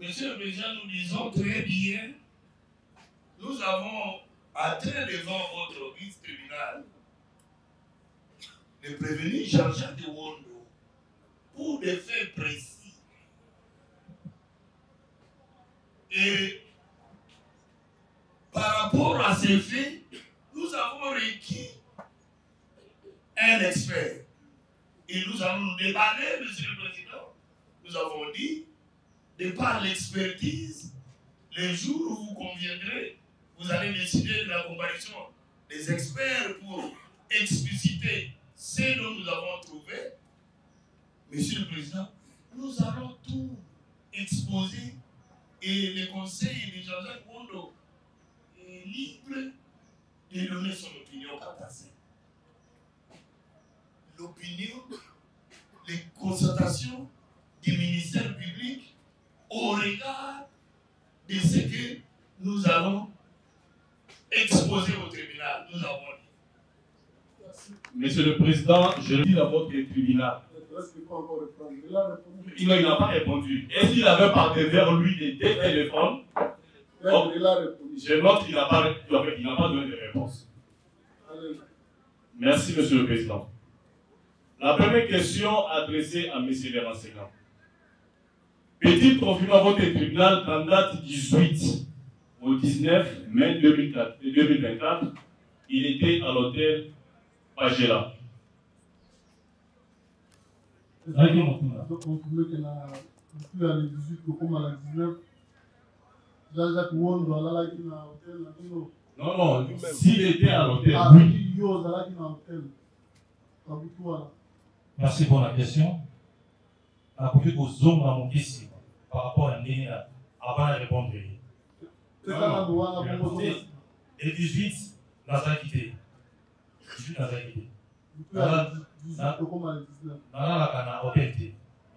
Monsieur le Président, nous disons très bien, nous avons atteint devant votre vice-tribunal le prévenu Jean-Jacques Wondo pour des faits précis. Et par rapport à ces faits, nous avons requis un expert. Et nous allons nous débattre, Monsieur le Président. Nous avons dit, de par l'expertise, le jour où vous conviendrez, vous allez décider de la comparution des experts pour expliciter ce dont nous avons trouvé. Monsieur le Président, nous allons tout exposer et le conseil de Jean-Jacques Wondo est libre de donner son opinion quant à ça. L'opinion, les constatations du ministère public au regard de ce que nous allons exposer au tribunal. Nous avons dit. Monsieur le Président, je dis à votre tribunal. Il n'a pas répondu. Est-ce qu'il avait par devers lui des téléphones? Je note qu'il n'a pas donné de réponse. Merci, Monsieur le Président. La première question adressée à Monsieur les renseignants. Peut-il confirmer à votre tribunal qu'en date 18 au 19 mai 2024, il était à l'hôtel Pagela? Je peux confirmer que depuis l'année 18 au la 19, Jean-Jacques Wondo a été à l'hôtel. Non, s'il était à l'hôtel, oui. Merci pour la question. Par rapport à Néna, avant de répondre. Et 18, Nazar quitté. 18, Nazar quitté.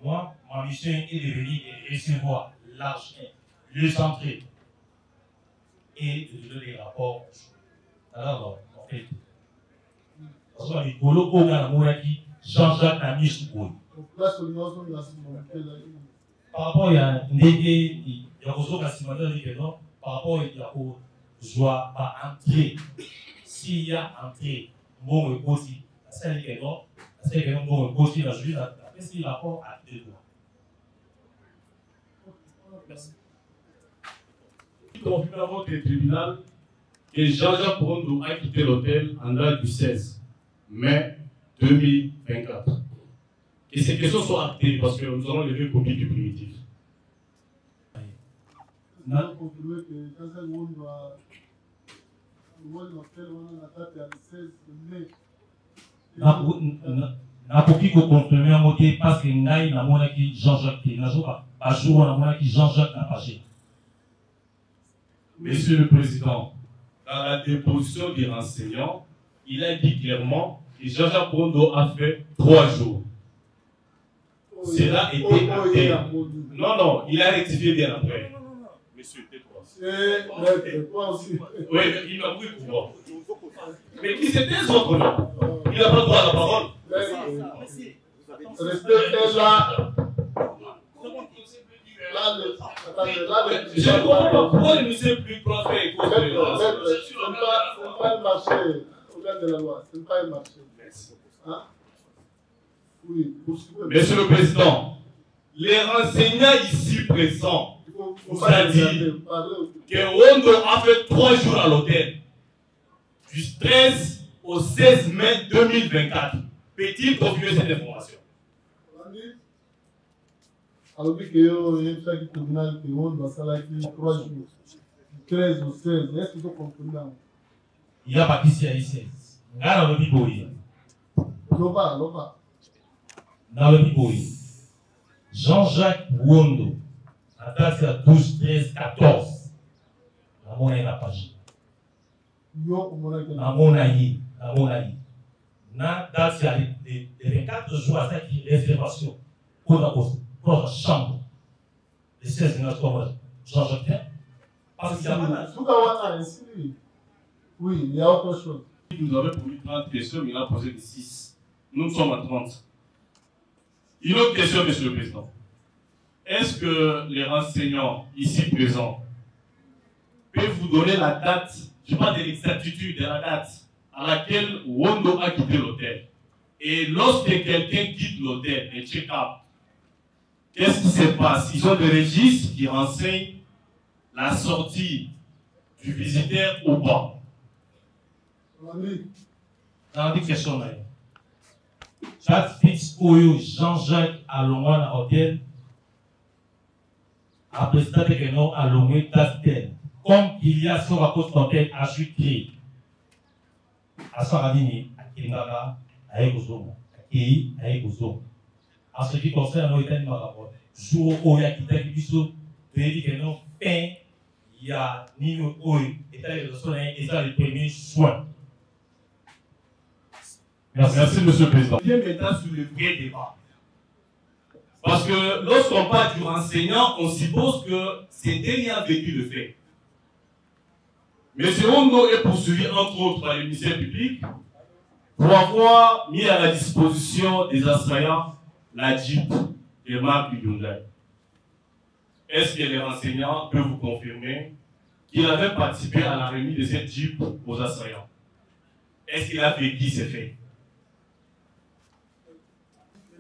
Moi, ma mission est de venir et recevoir l'argent, les entrées et de donner les rapports. Alors, en fait, Jean-Jacques a mis sous bout. Par rapport à Ndege, il y a aussi un simulateur qui est là. Par rapport à Yako, je dois pas entrer. S'il y a entrée, bon et aussi, c'est qui est là. C'est qui est là, bon et aussi, la juge a fait le rapport à deux doigts. Merci. Il confirme à votre tribunal que Jean-Jacques Wondo a quitté l'hôtel en date du 16 mai 2024. Et ces questions sont actées parce que nous allons lever copie du primitif. Nous avons confirmé que Jean-Jacques Wondo a l'hôtel en date du 16 mai. Nakoki ko confirmer moté parce que ngai na mona ki Jean-Jacques te nazoka ba jour na mona ki Jean-Jacques na pagé. Monsieur le Président, dans la déposition des renseignants, il a dit clairement que Jean-Jacques Wondo a fait 3 jours. Cela était acté. Non, non, il a rectifié bien après. Monsieur, tais-toi. C'est toi aussi. Oui, il m'a pris pour moi. Mais qui c'était ce autre là? Il n'a pas droit à la parole. Respectez-la. Je ne comprends pas pourquoi le monsieur plus prophète. Ce n'est pas un marché au regard de la loi. Ce n'est pas un marché. Hein? Oui, Monsieur le Président, les renseignants ici présents vous a dit que Wondo a fait 3 jours à l'hôtel, du 13 au 16 mai 2024. Peut-il confirmer cette information? Alors que chaque tribunal qui Wondo a salé 3 jours, du 13 au 16, est-ce que vous comprenez? Il y a pas qu'ici à 16. Dans le Biboui. Lova. Dans le Biboui. Jean-Jacques Wondo, à date de 12, 13, 14. La monnaie n'a pas agi. La monnaie. Na date de 24 jours à cette réservation pour la chambre. Les 16 minutes, Jean-Jacques. Parce qu'il y a pas oui, il y a autre chose. Nous avons posé 30 questions, mais il a posé 6. Nous sommes à 30. Une autre question, Monsieur le Président. Est-ce que les renseignants ici présents peuvent vous donner la date, je parle de l'exactitude de la date à laquelle Wondo a quitté l'hôtel? Et lorsque quelqu'un quitte l'hôtel, et check-up, qu'est-ce qui se passe? Ils ont des registres qui renseignent la sortie du visiteur ou pas? Dans des questions là. Chaque fixe où Jean-Jacques a l'ongé à l'hôtel, après ça, que nous a l'ongé d'hôtel. Comme il y a sur la côte d'hôtel à Jutri, à Saravini, à Kingaga, à Egozomo, à Kei, à Egozomo. En ce qui concerne l'hôtel de Marabot, jour où il y a quitté le biseau, tu as dit que nous, il y a ni le haut, et ça les premiers soins. Merci, Monsieur le Président. Je viens maintenant sur le vrai débat. Parce que lorsqu'on parle du renseignant, on suppose que c'est dernier a vécu le fait. M. Wondo est poursuivi entre autres par le ministère public pour avoir mis à la disposition des assaillants la Jeep de marque Hyundai. Est-ce que les renseignants peuvent vous confirmer qu'il avait participé à la remise de cette Jeep aux assaillants? Est-ce qu'il a vécu ces faits?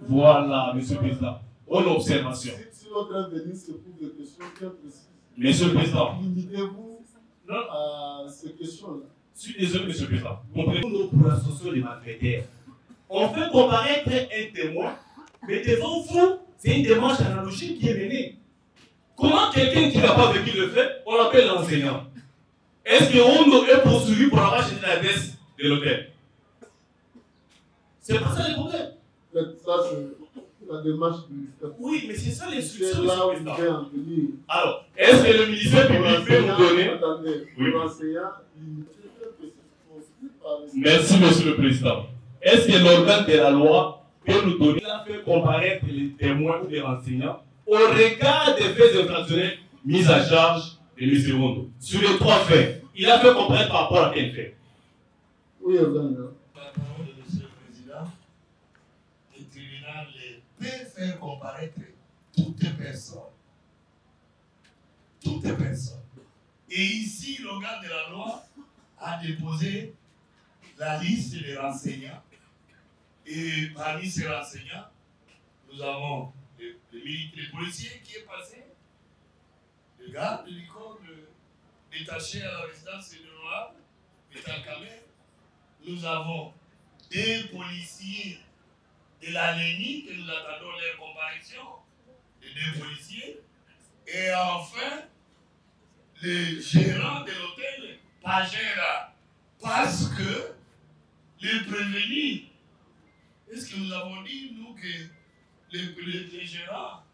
Voilà, Monsieur le Président. Une observation. Si votre avenir se pose des questions très précises, Monsieur le Président. limitez-vous à ces questions-là. Je suis désolé, Monsieur le Président. Comprenez-nous pour l'association des malfaiteurs. On fait comparaître un témoin, mais devant vous, c'est une démarche analogique qui est menée. Comment quelqu'un qui n'a pas vécu le fait, on l'appelle l'enseignant? Est-ce que Wondo est poursuivi pour avoir changé l'adresse de l'hôtel? C'est pas ça le problème. Ça, c'est la démarche du ministère. Oui, mais c'est ça l'instruction. C'est là où il vient en venir. Alors, est-ce que le ministère public peut nous donner... Attendez, Oui. l'enseignant, Merci, Monsieur le Président. Est-ce que l'organe de la loi peut nous donner... Il a fait comparaître les témoins ou les renseignants au regard des faits infractionnels mis à charge de M. Wondo. Sur les 3 faits, il a fait comparaître par rapport à quel fait? Oui, organe. Peut faire comparaître toutes personnes. Toutes personnes. Et ici, l'organe de la loi a déposé la liste des renseignants. Et parmi ces renseignants, nous avons les policiers qui est passé, le garde du corps détaché à la résidence de l'honorable, Vital Kamer. Nous avons des policiers de la LENI, que nous attendons leur comparution, les 2 policiers, et enfin, le gérant de l'hôtel Pagera, parce que les prévenus, est-ce que nous avons dit, nous, que les gérants,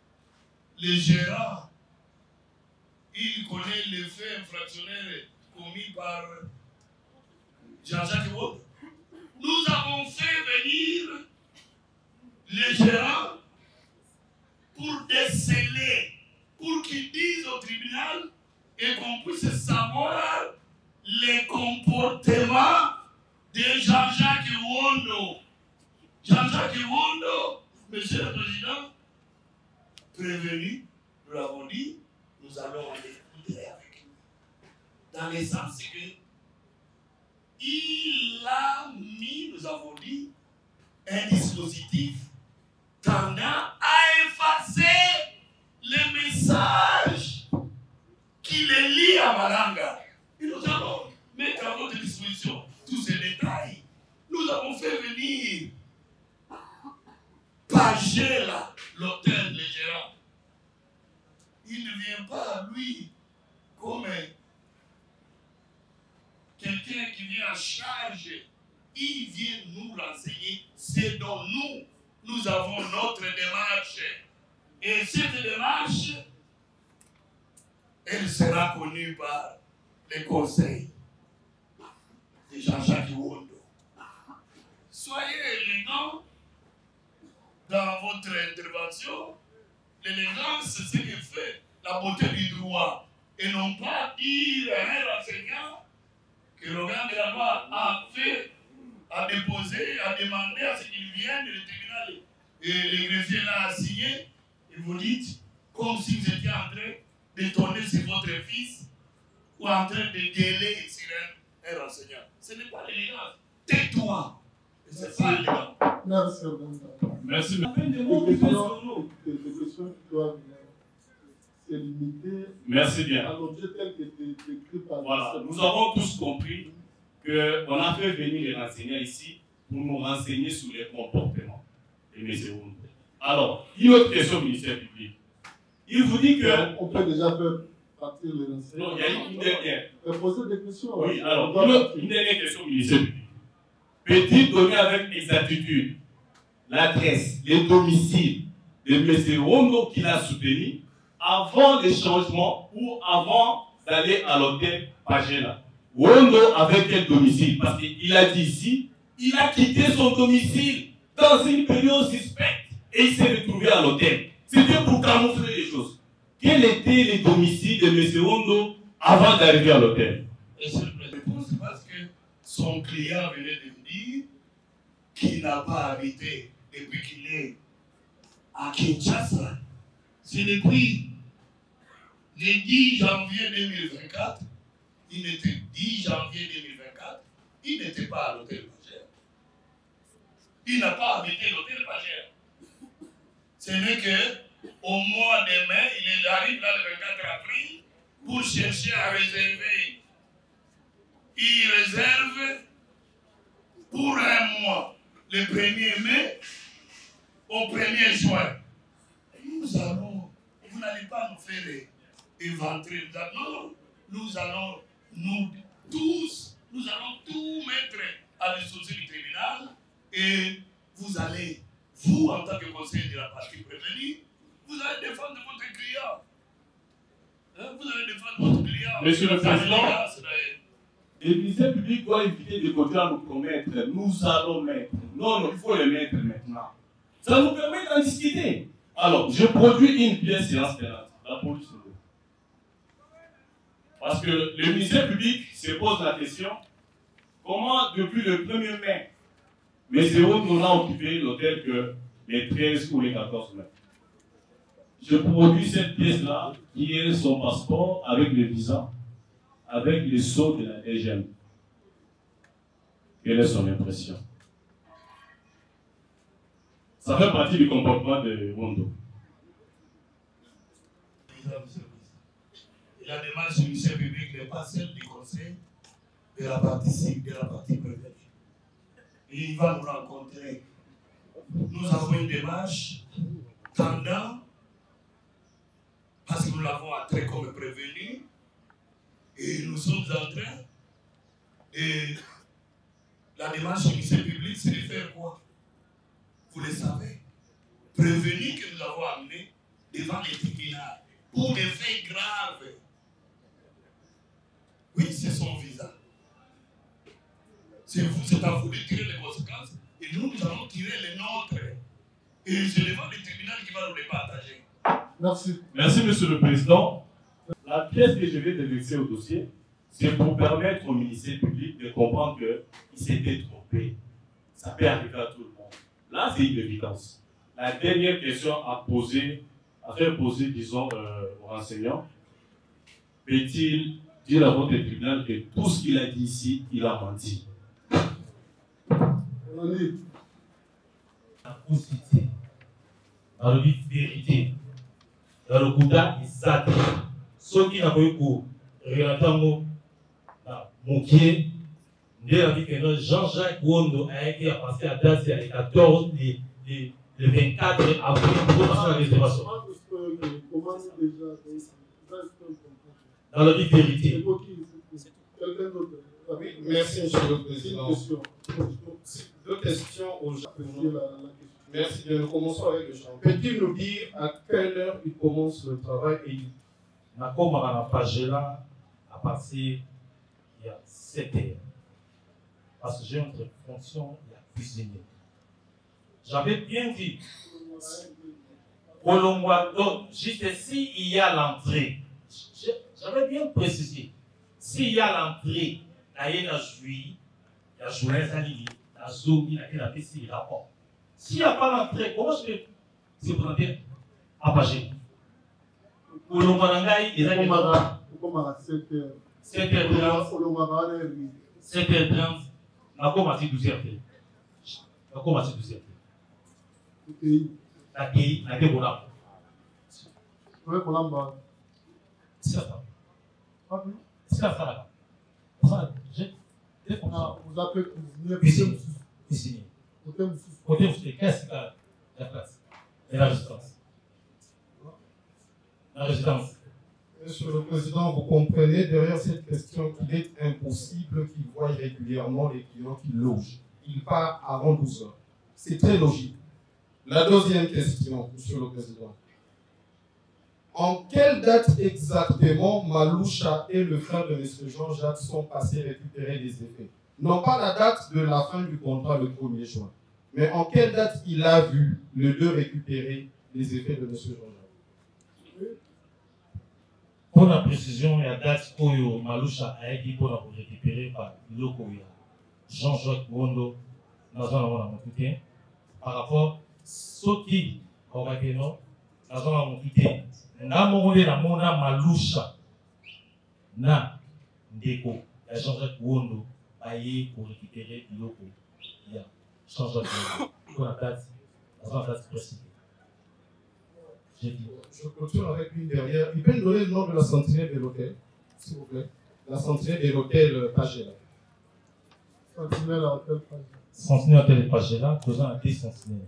ils connaissent les faits infractionnels commis par Jean-Jacques Wondo? Nous avons fait venir les gérants de Jean-Jacques Wondo. Jean-Jacques Wondo, Monsieur le Président, prévenu, nous l'avons dit, nous allons aller écouter avec lui. Dans le sens que il a mis, nous avons dit, un dispositif tendant à effacer les messages qui les lient à Malanga. Et nous allons mettre à votre disposition tous ces détails. Nous avons fait venir Pagela, l'hôtel de gérant. Il ne vient pas, lui, comme quelqu'un qui vient en charge. Il vient nous renseigner ce dont nous avons notre démarche. Et cette démarche, elle sera connue par les conseils de Jean-Jacques Wondo. Soyez élégants dans votre intervention. L'élégance, c'est ce qui fait la beauté du droit. Et non pas dire à un enseignant que l'organe de la loi a fait, a déposé, a demandé à ce qu'il vienne du tribunal. Et le greffier l'a signé. Et vous dites, comme si vous étiez en train de tourner sur votre fils ou en train de gueuler sur un enseignant. Ce n'est pas l'élégance. Tais-toi. Ce n'est pas l'élégance. Merci. Merci. Les questions qui doivent se limiter Merci bien. à l'objet tel que décrit par Voilà, nous avons tous compris qu'on a fait venir les renseignants ici pour nous renseigner sur les comportements de M. Wondo. Alors, une autre question au ministère public. Il vous dit que... On peut déjà faire partir les renseignements. Non, il y a une dernière. Poser des questions. Oui, alors, une dernière question au ministère public. Peut-il donner avec exactitude l'adresse, les domiciles de M. Wondo qu'il a soutenu avant les changements ou avant d'aller à l'hôtel Pagela? Wondo avait quel domicile? Parce qu'il a dit ici, il a quitté son domicile dans une période suspecte et il s'est retrouvé à l'hôtel. C'était pour camoufler les choses. Quel était le domicile de M. Wondo avant d'arriver à l'hôtel? Et c'est la réponse parce que son client venait de me dire qu'il n'a pas habité depuis qu'il est à Kinshasa. C'est depuis le 10 janvier 2024. Il était 10 janvier 2024. Il n'était pas à l'hôtel Pagela. Il n'a pas habité l'hôtel Pagela. Ce n'est qu'au mois de mai, il arrive là le 24 avril pour chercher à réserver. Il réserve pour un mois, le 1er mai au 1er juin. Vous n'allez pas nous faire éventrer. Non, nous allons tout mettre à la disposition du tribunal et vous allez, vous en tant que conseiller de la partie prévenue, vous allez défendre votre client. Vous allez défendre votre client. Monsieur le Président, le ministère public doit éviter de continuer à nous promettre, nous allons mettre. Non, il faut les mettre maintenant. Ça nous permet d'en discuter. Alors, je produis une pièce séance pénale. La police. Parce que le ministère public se pose la question, comment depuis le 1er mai, M. Wondo a occupé l'hôtel que les 13 ou les 14 mai. Je produis cette pièce-là, qui est son passeport avec le visa, avec les sceaux de la DGM. Quelle est son impression? Ça fait partie du comportement de Wondo. La démarche du ministère public n'est pas celle du conseil de la partie prévenue. Il va nous rencontrer. Nous avons une démarche tendant, parce que nous l'avons entré comme prévenu, et nous sommes en train, et la démarche du ministère public, c'est de faire quoi? Vous le savez, prévenu que nous avons amené devant les tribunaux pour des faits graves. Oui, c'est son visa. C'est à vous de tirer les conséquences et nous allons tirer les nôtres. Et c'est devant le tribunal qui va nous les partager. Merci. Merci, Monsieur le Président. La pièce que je vais déverser au dossier, C'est pour permettre au ministère public de comprendre qu'il s'était trompé. Ça peut arriver à tout le monde. Là, c'est une évidence. La dernière question à faire poser, disons, aux renseignants, peut-il dire à votre tribunal que tout ce qu'il a dit ici, il a menti? La cité, dans le vérité, dans le Kouda, exact. Ceux qui n'ont pas eu pour relater Moukier, Jean-Jacques Wondo a été passé à date le 14, le 24 avril pour passer la réservation. Dans la vie vérité. Oui, merci, Monsieur le Président. Deux questions aux gens. Merci bien. Nous commençons avec le champ. Peut-il nous dire à quelle heure il commence le travail et il... à partir il y a 7 heures. Parce que j'ai une fonction, il y a cuisinier. J'avais bien dit, donc, juste s'il y a l'entrée, j'avais bien précisé, s'il y a l'entrée, il y a joué, il y a joué un il y a zoom, il y a des rapports. S'il n'y a pas l'entrée, comment je peux se présenter à Pagé? Pour le Manangaï, il y a 7h30. 7h30. Nakoma ti 12h. Nakoma ti 12h. Nakei, nakei bona. Ouais, pour l'amba. C'est ça. C'est ça. Vous appelez cuisinier. Cuisinier. Côté vous, qu'est-ce qu'il y a la place? Et la résistance. La résistance. Monsieur le Président, vous comprenez derrière cette question qu'il est impossible qu'il voie régulièrement les clients qui logent. Il part avant 12 heures. C'est très logique. La deuxième question, Monsieur le Président. En quelle date exactement Maloucha et le frère de M. Jean-Jacques sont passés récupérer des effets? Non pas la date de la fin du contrat le 1er juin, mais en quelle date il a vu le 2 récupérer les effets de M. Jean-Jacques? Pour la précision, il y a date où Maloucha a été pour récupérer par Lokoya, Jean-Jacques Wondo, dans un par rapport à ce qui, dans un quitté, na Maloucha, na Ndeko, Jean-Jacques Wondo, aillé pour récupérer Lokoya, Jean-Jacques Wondo, pour la date, dans un date précise. Je clôture avec une derrière. Il peut nous donner le nom de la sentinelle de l'hôtel, s'il vous plaît. La sentinelle de l'hôtel Pagela. Sentinelle à l'hôtel Pagela. Sentinelle à l'hôtel Pagela, faisant à 10 sentinelles.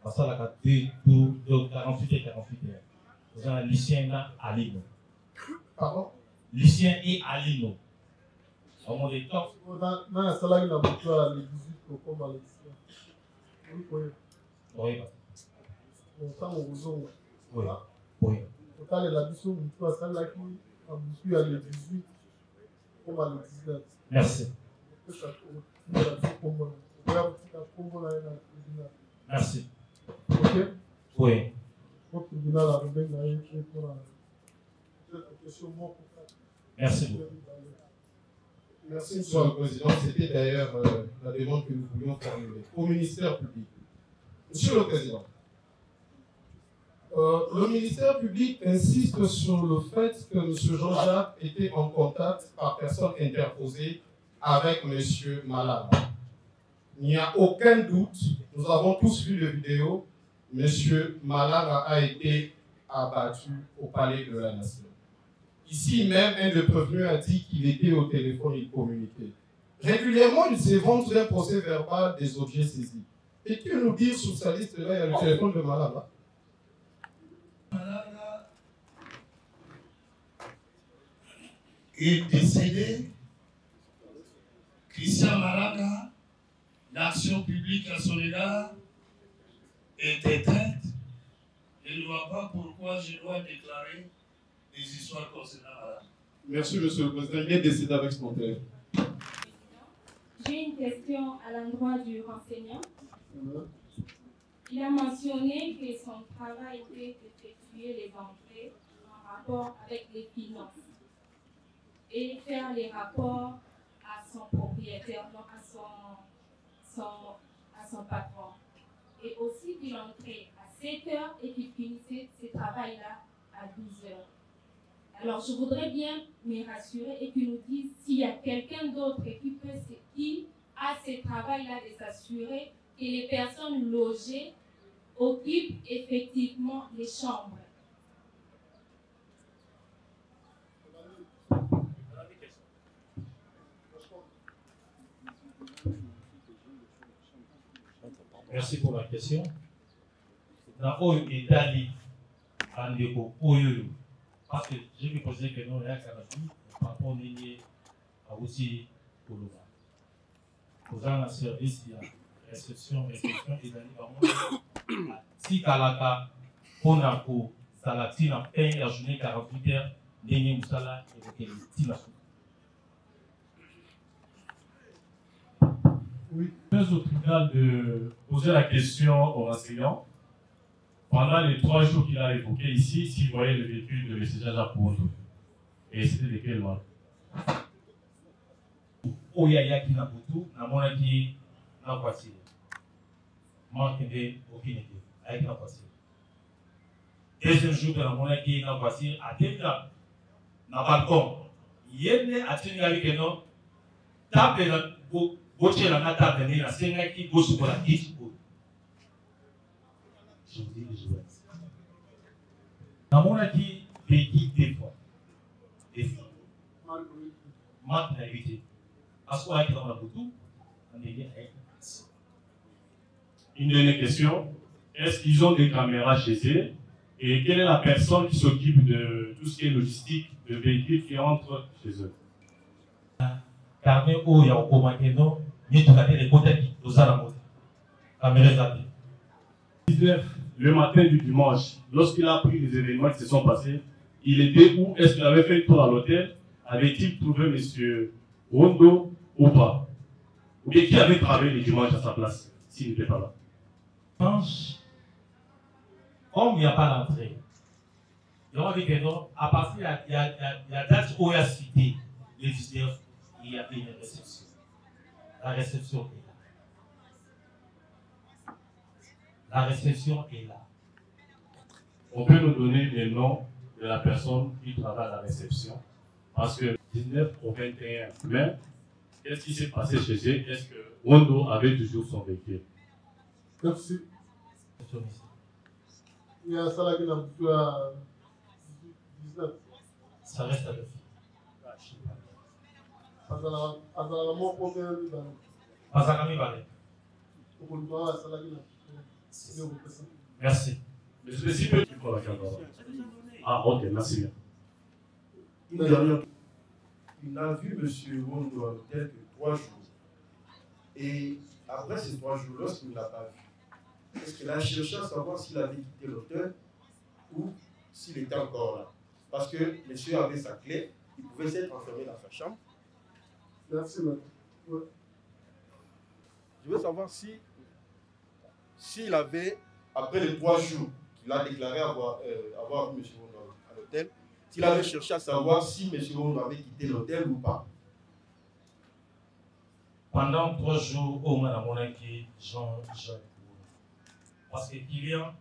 Parce que la 48 et 48 heures. Faisant à Lucien à Lino. Pardon? Lucien et Alino. Au moment des temps. Dans la salle, il a beaucoup à les 18 pour comme à l'extérieur. Oui, autant au besoin. Oui. Oui. Autant la mission, on peut faire là qui a beaucoup à les 18 comme à les 19. Merci. Merci. Ok? Oui. Votre tribunal a remis pour la question. Merci beaucoup. Merci, Monsieur le Président. C'était d'ailleurs la demande que nous voulions formuler au ministère public. Monsieur le Président, le ministère public insiste sur le fait que M. Jean-Jacques était en contact par personne interposée avec M. Malala. Il n'y a aucun doute, nous avons tous vu la vidéo, M. Malala a été abattu au palais de la Nation. Ici même, un des prévenus a dit qu'il était au téléphone, il communiquait. Régulièrement, il s'évente d'un procès verbal des objets saisis. Et tu nous dire sur sa liste là, il y a le téléphone de Malala. Malala est décédé. Christian Malala, l'action publique à son égard est éteinte. Je ne vois pas pourquoi je dois déclarer des histoires concernant Malala. Merci, Monsieur le Président. Il est décédé avec son téléphone. J'ai une question à l'endroit du renseignant. Il a mentionné que son travail était d'effectuer les entrées en rapport avec les finances. et faire les rapports à son propriétaire, non à son patron. Et aussi qu'il entrait à 7 heures et qu'il finissait ce travail-là à 12 heures. Alors je voudrais bien me rassurer et qu'il nous dise s'il y a quelqu'un d'autre qui a ce travail-là de s'assurer que les personnes logées occupent effectivement les chambres. Merci pour la question. Dans Oyo et Dali, Andeko Oyo, parce que je vais poser que nous, là, par rapport au milieu, aussi pour le bas. Pour un service, il y a réception, et Dali, si Kalaka, on a pour Salatina, paye la journée 48 heures, Déni Moussala, et le Timasou. Oui, au tribunal de poser la question aux enseignants pendant les 3 jours qu'il a évoqués ici, s'il voyait le véhicule de M. Jaja Pouondo. Et c'était lesquels moi? Oyaya qui n'a pas tout, n'a pas qui n'a pas passé. Manque de aucune idée, avec n'a pas passé. Deuxième jour, n'a pas qui n'a pas passé, à Témina, n'a pas balcon. Yéne a tenu avec un homme, tape la Boche la nata de la senga qui gosse pour la quitte. Je vous dis que je vois. Dans mon avis, pays des fois. Des fois. Manque d'invité. Parce qu'on a été dans la boutou, on est bien avec. Une dernière question. Est-ce qu'ils ont des caméras chez eux? Et quelle est la personne qui s'occupe de tout ce qui est logistique de véhicules qui entrent chez eux? Carnet où il y a au commandement, ni tout à fait les côtés qui nous a la mode. Caméra zappée. 19, le matin du dimanche, lorsqu'il a appris les événements qui se sont passés, il était où? Est-ce qu'il avait fait le tour à l'hôtel? Avait-il trouvé M. Rondo ou pas? Ou bien qui avait travaillé le dimanche à sa place, s'il n'était pas là? Dimanche, comme il n'y a pas d'entrée, à partir de la date où il a cité les 19, il y avait une réception. La réception est là. La réception est là. On peut nous donner le nom de la personne qui travaille à la réception. Parce que 19 au 21 mai, qu'est-ce qui s'est passé chez eux? Est-ce que Rondo avait toujours son véhicule? Merci. Il y a ça là qui n'a pas 19. Ça reste à le faire. Merci. Mais c'est si peu qui prend la caméra. Ah, ok, merci bien. Une dernière. Il n'a vu M. Rondo à l'hôtel que 3 jours. Et après ces 3 jours, lorsqu'il ne l'a pas vu, est-ce qu'il a cherché à savoir s'il avait quitté l'hôtel ou s'il était encore là? Parce que monsieur avait sa clé, il pouvait s'être enfermé dans sa chambre. Merci, madame. Ouais. Je veux savoir s'il avait, après les 3 jours qu'il a déclaré avoir vu M. Rondo à l'hôtel, s'il avait cherché à savoir si M. Rondo avait quitté l'hôtel ou pas. Pendant 3 jours, au moins, on a dit Jean-Jacques. Parce que client,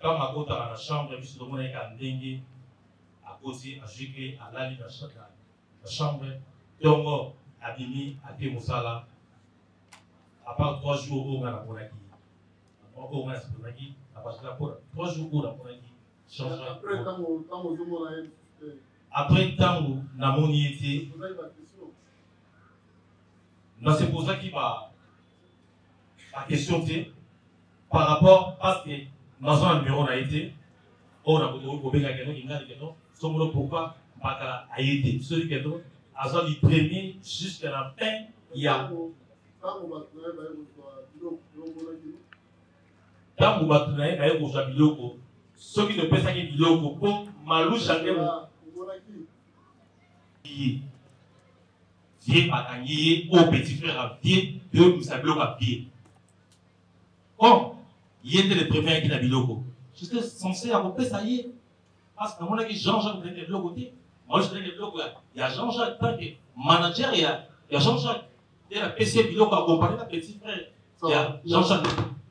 quand ma côte dans la chambre, je suis demandé à Ndengue, à côté, à Juke, à l'ali dans la chambre, donc à Bimi, à Temoussala, à part 3 jours, au moins, on a dit. Au moins, on a dit, à part 3 jours, on a dit Jean-Jacques. Après, tant où Namoni était. C'est pour ça qu'il m'a question par rapport parce que dans un numéro a été, on a pourquoi pas a été celui qui est du premier jusqu'à la fin, il y a. Quand vous battez, ceux qui ne peuvent pas dire pour Malou Chanel. Vieux Patanier, au petit frère à pied, deux Moussablo à pied. Comme il était le premier qui n'a pas de logo. J'étais censé à peu près ça y est. Parce que mon avis, Jean-Jacques était de l'autre côté. Moi, je dirais que il y a Jean-Jacques, tant que manager, il y a Jean-Jacque. Il y a la PC Bilo qui accompagne le petit frère. Il y a Jean-Jacques.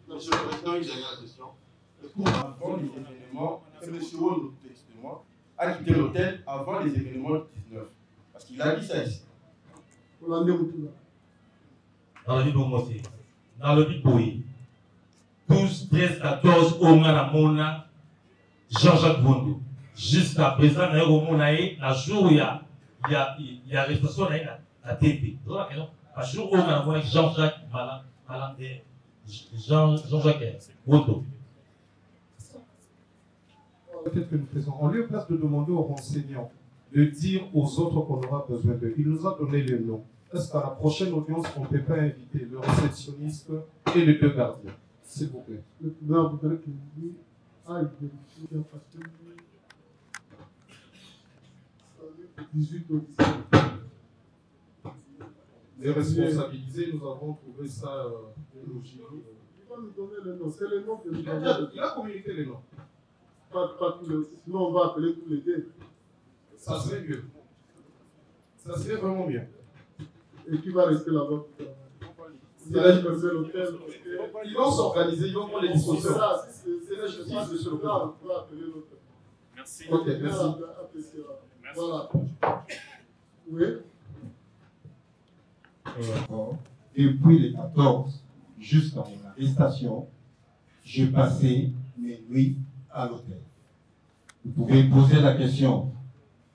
Monsieur le Président, une dernière question. Avant les événements, M. Wondo, excusez-moi, a quitté l'hôtel avant les événements du 19. Parce qu'il a dit ça ici. Dans le vide Momoté, dans le vide Boui, 12, 13, 14, Omaramona, Jean-Jacques Wondo. Jusqu'à présent, il y a un jour où il y a répression à la TV. Un jour où on a Jean-Jacques Malandé, Jean-Jacques Wondo. Peut-être que nous faisons. En lieu et place de demander aux renseignants de dire aux autres qu'on aura besoin d'eux. Il nous a donné les noms. Est-ce qu'à la prochaine audience, on ne peut pas inviter le réceptionniste et les deux gardiens, s'il vous plaît? Le président voudrait qu'il dise il vérifie parce que 18 au 17. Les responsabilisés, nous avons trouvé ça logique. Il va nous donner les noms. C'est les noms que nous avons. Il a communiqué les noms. Pas tous les. Sinon, on va appeler tous les deux. Ça serait mieux. Ça serait vraiment mieux. Et qui va rester là-bas? Ils vont s'organiser, ils vont prendre les dispositions. C'est la justice, monsieur le président. On va appeler l'autre. Merci. Ok, merci. Voilà. Oui. Depuis le 14 jusqu'à mon arrestation, je passais mes nuits à l'hôtel. Vous pouvez poser la question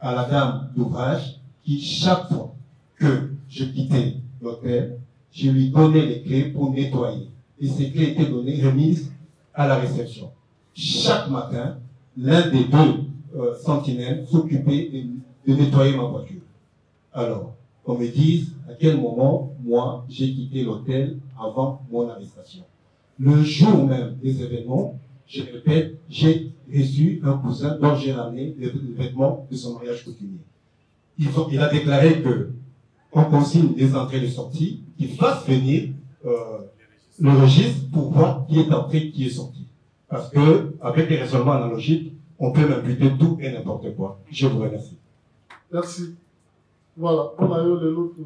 à la dame d'ouvrage qui, chaque fois que je quittais l'hôtel, je lui donnais les clés pour nettoyer. Et ces clés étaient remises à la réception. Chaque matin, l'un des deux sentinelles s'occupait de nettoyer ma voiture. Alors, qu'on me dise à quel moment, moi, j'ai quitté l'hôtel avant mon arrestation. Le jour même des événements, je répète, j'ai reçu un cousin dont j'ai ramené les vêtements de son mariage coutumier. Il a déclaré que on consigne les entrées et les sorties, qu'il fasse venir le registre pour voir qui est entré, qui est sorti. Parce que, avec les raisonnements analogiques, on peut m'imputer tout et n'importe quoi. Je vous remercie. Merci. Voilà, on a eu l'autre.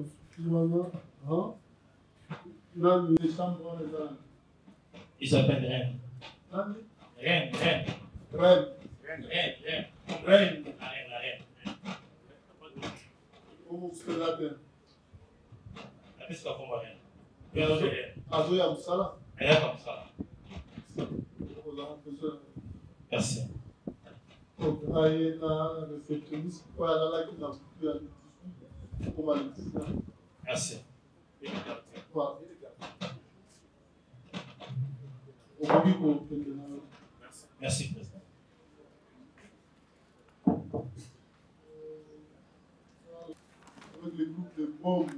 Il s'appelle Rennes. Rennes. Où c'est la terre? Qu'est-ce qu'on va faire? Azoya Moussala. Merci. Donc, il y a un réceptionniste qui a Merci. Merci, Président. Avec les groupes de bombes,